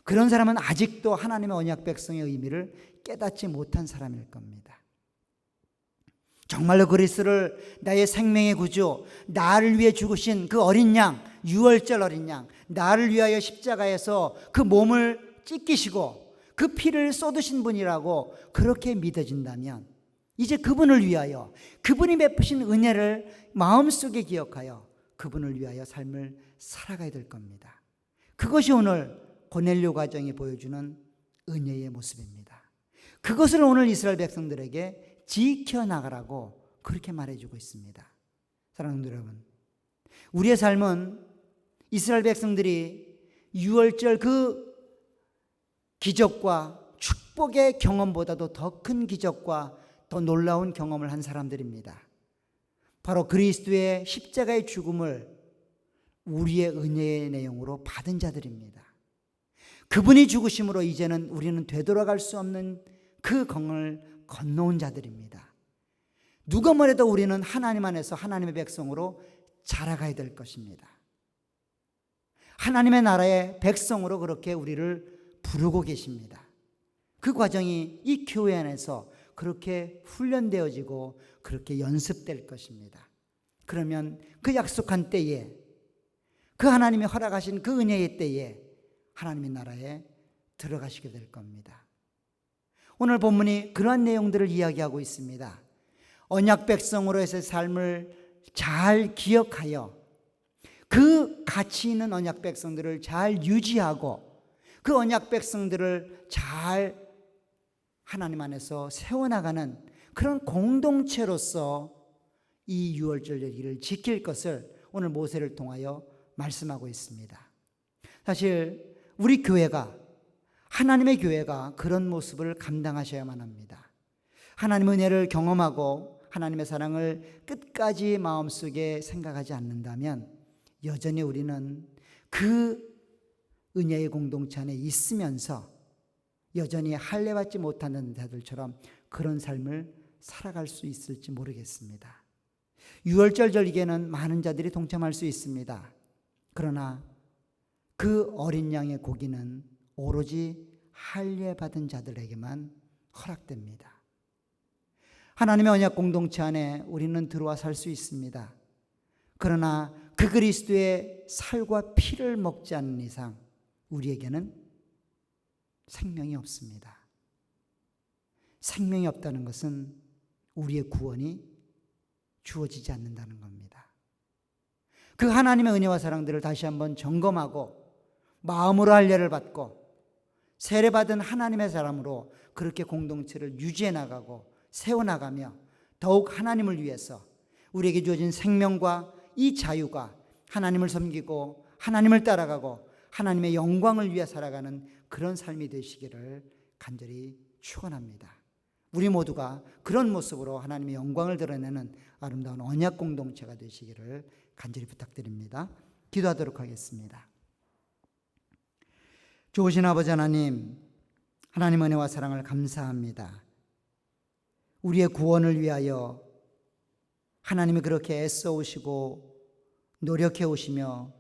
그런 사람은 아직도 하나님의 언약 백성의 의미를 깨닫지 못한 사람일 겁니다. 정말로 그리스도를 나의 생명의 구주, 나를 위해 죽으신 그 어린 양, 유월절 어린 양, 나를 위하여 십자가에서 그 몸을 찢기시고 그 피를 쏟으신 분이라고 그렇게 믿어진다면 이제 그분을 위하여, 그분이 베푸신 은혜를 마음속에 기억하여 그분을 위하여 삶을 살아가야 될 겁니다. 그것이 오늘 고넬료 가정이 보여주는 은혜의 모습입니다. 그것을 오늘 이스라엘 백성들에게 지켜나가라고 그렇게 말해주고 있습니다. 사랑하는 여러분, 우리의 삶은 이스라엘 백성들이 유월절 그 기적과 축복의 경험보다도 더 큰 기적과 더 놀라운 경험을 한 사람들입니다. 바로 그리스도의 십자가의 죽음을 우리의 은혜의 내용으로 받은 자들입니다. 그분이 죽으심으로 이제는 우리는 되돌아갈 수 없는 그 강을 건너온 자들입니다. 누가 뭐래도 우리는 하나님 안에서 하나님의 백성으로 자라가야 될 것입니다. 하나님의 나라의 백성으로 그렇게 우리를 부르고 계십니다. 그 과정이 이 교회 안에서 그렇게 훈련되어지고 그렇게 연습될 것입니다. 그러면 그 약속한 때에, 그 하나님이 허락하신 그 은혜의 때에 하나님의 나라에 들어가시게 될 겁니다. 오늘 본문이 그러한 내용들을 이야기하고 있습니다. 언약 백성으로서의 삶을 잘 기억하여 그 가치 있는 언약 백성들을 잘 유지하고 그 언약 백성들을 잘 하나님 안에서 세워나가는 그런 공동체로서 이 유월절 얘기를 지킬 것을 오늘 모세를 통하여 말씀하고 있습니다. 사실 우리 교회가, 하나님의 교회가 그런 모습을 감당하셔야만 합니다. 하나님의 은혜를 경험하고 하나님의 사랑을 끝까지 마음속에 생각하지 않는다면 여전히 우리는 그 은혜의 공동체 안에 있으면서 여전히 할례받지 못하는 자들처럼 그런 삶을 살아갈 수 있을지 모르겠습니다. 유월절 절기에는 많은 자들이 동참할 수 있습니다. 그러나 그 어린 양의 고기는 오로지 할례받은 자들에게만 허락됩니다. 하나님의 언약 공동체 안에 우리는 들어와 살 수 있습니다. 그러나 그 그리스도의 살과 피를 먹지 않는 이상 우리에게는 생명이 없습니다. 생명이 없다는 것은 우리의 구원이 주어지지 않는다는 겁니다. 그 하나님의 은혜와 사랑들을 다시 한번 점검하고 마음으로 할례를 받고 세례받은 하나님의 사람으로 그렇게 공동체를 유지해 나가고 세워나가며 더욱 하나님을 위해서 우리에게 주어진 생명과 이 자유가 하나님을 섬기고 하나님을 따라가고 하나님의 영광을 위해 살아가는 그런 삶이 되시기를 간절히 축원합니다. 우리 모두가 그런 모습으로 하나님의 영광을 드러내는 아름다운 언약 공동체가 되시기를 간절히 부탁드립니다. 기도하도록 하겠습니다. 좋으신 아버지 하나님, 하나님 은혜와 사랑을 감사합니다. 우리의 구원을 위하여 하나님이 그렇게 애써 오시고 노력해 오시며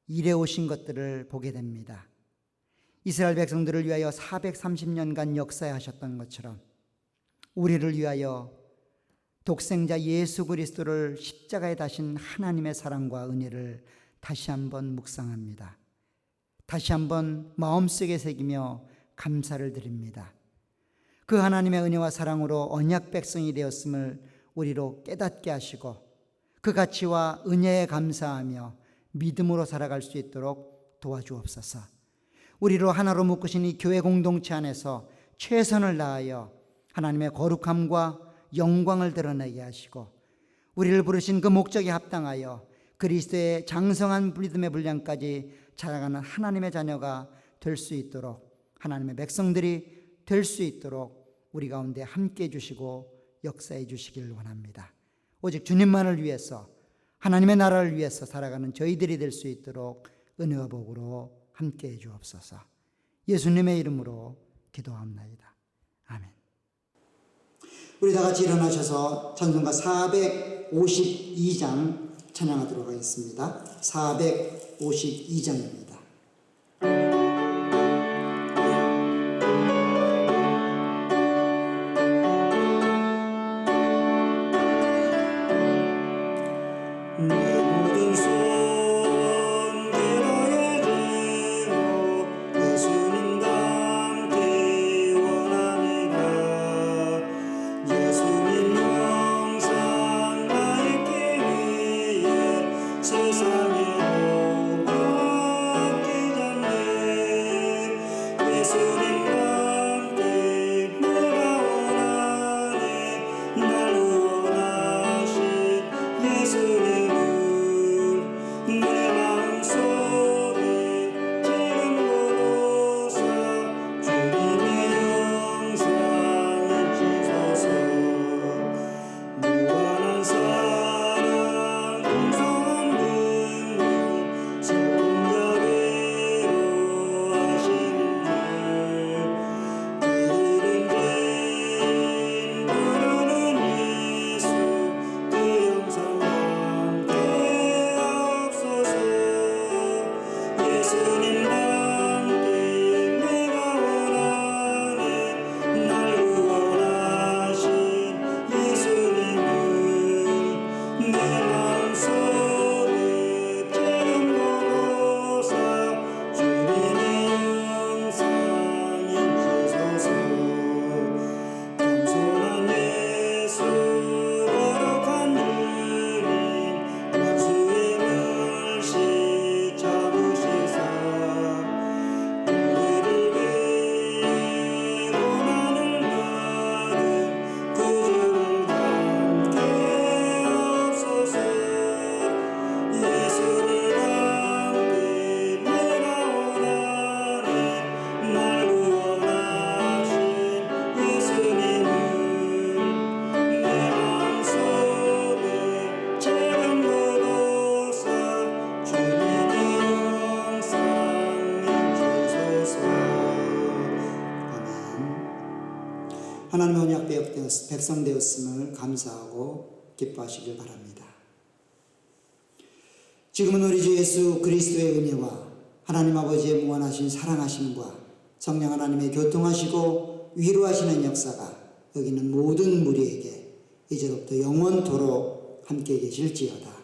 일해 오신 것들을 보게 됩니다. 이스라엘 백성들을 위하여 430년간 역사하셨던 것처럼 우리를 위하여 독생자 예수 그리스도를 십자가에 다신 하나님의 사랑과 은혜를 다시 한번 묵상합니다. 다시 한번 마음속에 새기며 감사를 드립니다. 그 하나님의 은혜와 사랑으로 언약 백성이 되었음을 우리로 깨닫게 하시고 그 가치와 은혜에 감사하며 믿음으로 살아갈 수 있도록 도와주옵소서. 우리로 하나로 묶으신 이 교회 공동체 안에서 최선을 다하여 하나님의 거룩함과 영광을 드러내게 하시고 우리를 부르신 그 목적에 합당하여 그리스도의 장성한 믿음의 분량까지 자라가는 하나님의 자녀가 될 수 있도록, 하나님의 백성들이 될 수 있도록 우리 가운데 함께해 주시고 역사해 주시기를 원합니다. 오직 주님만을 위해서, 하나님의 나라를 위해서 살아가는 저희들이 될 수 있도록 은혜와 복으로 함께해 주옵소서. 예수님의 이름으로 기도합나이다. 아멘. 우리 다 같이 일어나셔서 찬송가 452장 찬양하도록 하겠습니다. 452장입니다. 예수님 영상 나의 기회에 백성 되었음을 감사하고 기뻐하시길 바랍니다. 지금은 우리 주 예수 그리스도의 은혜와 하나님 아버지의 무한하신 사랑하심과 성령 하나님의 교통하시고 위로하시는 역사가 여기 있는 모든 무리에게 이제부터 영원토록 함께 계실지어다.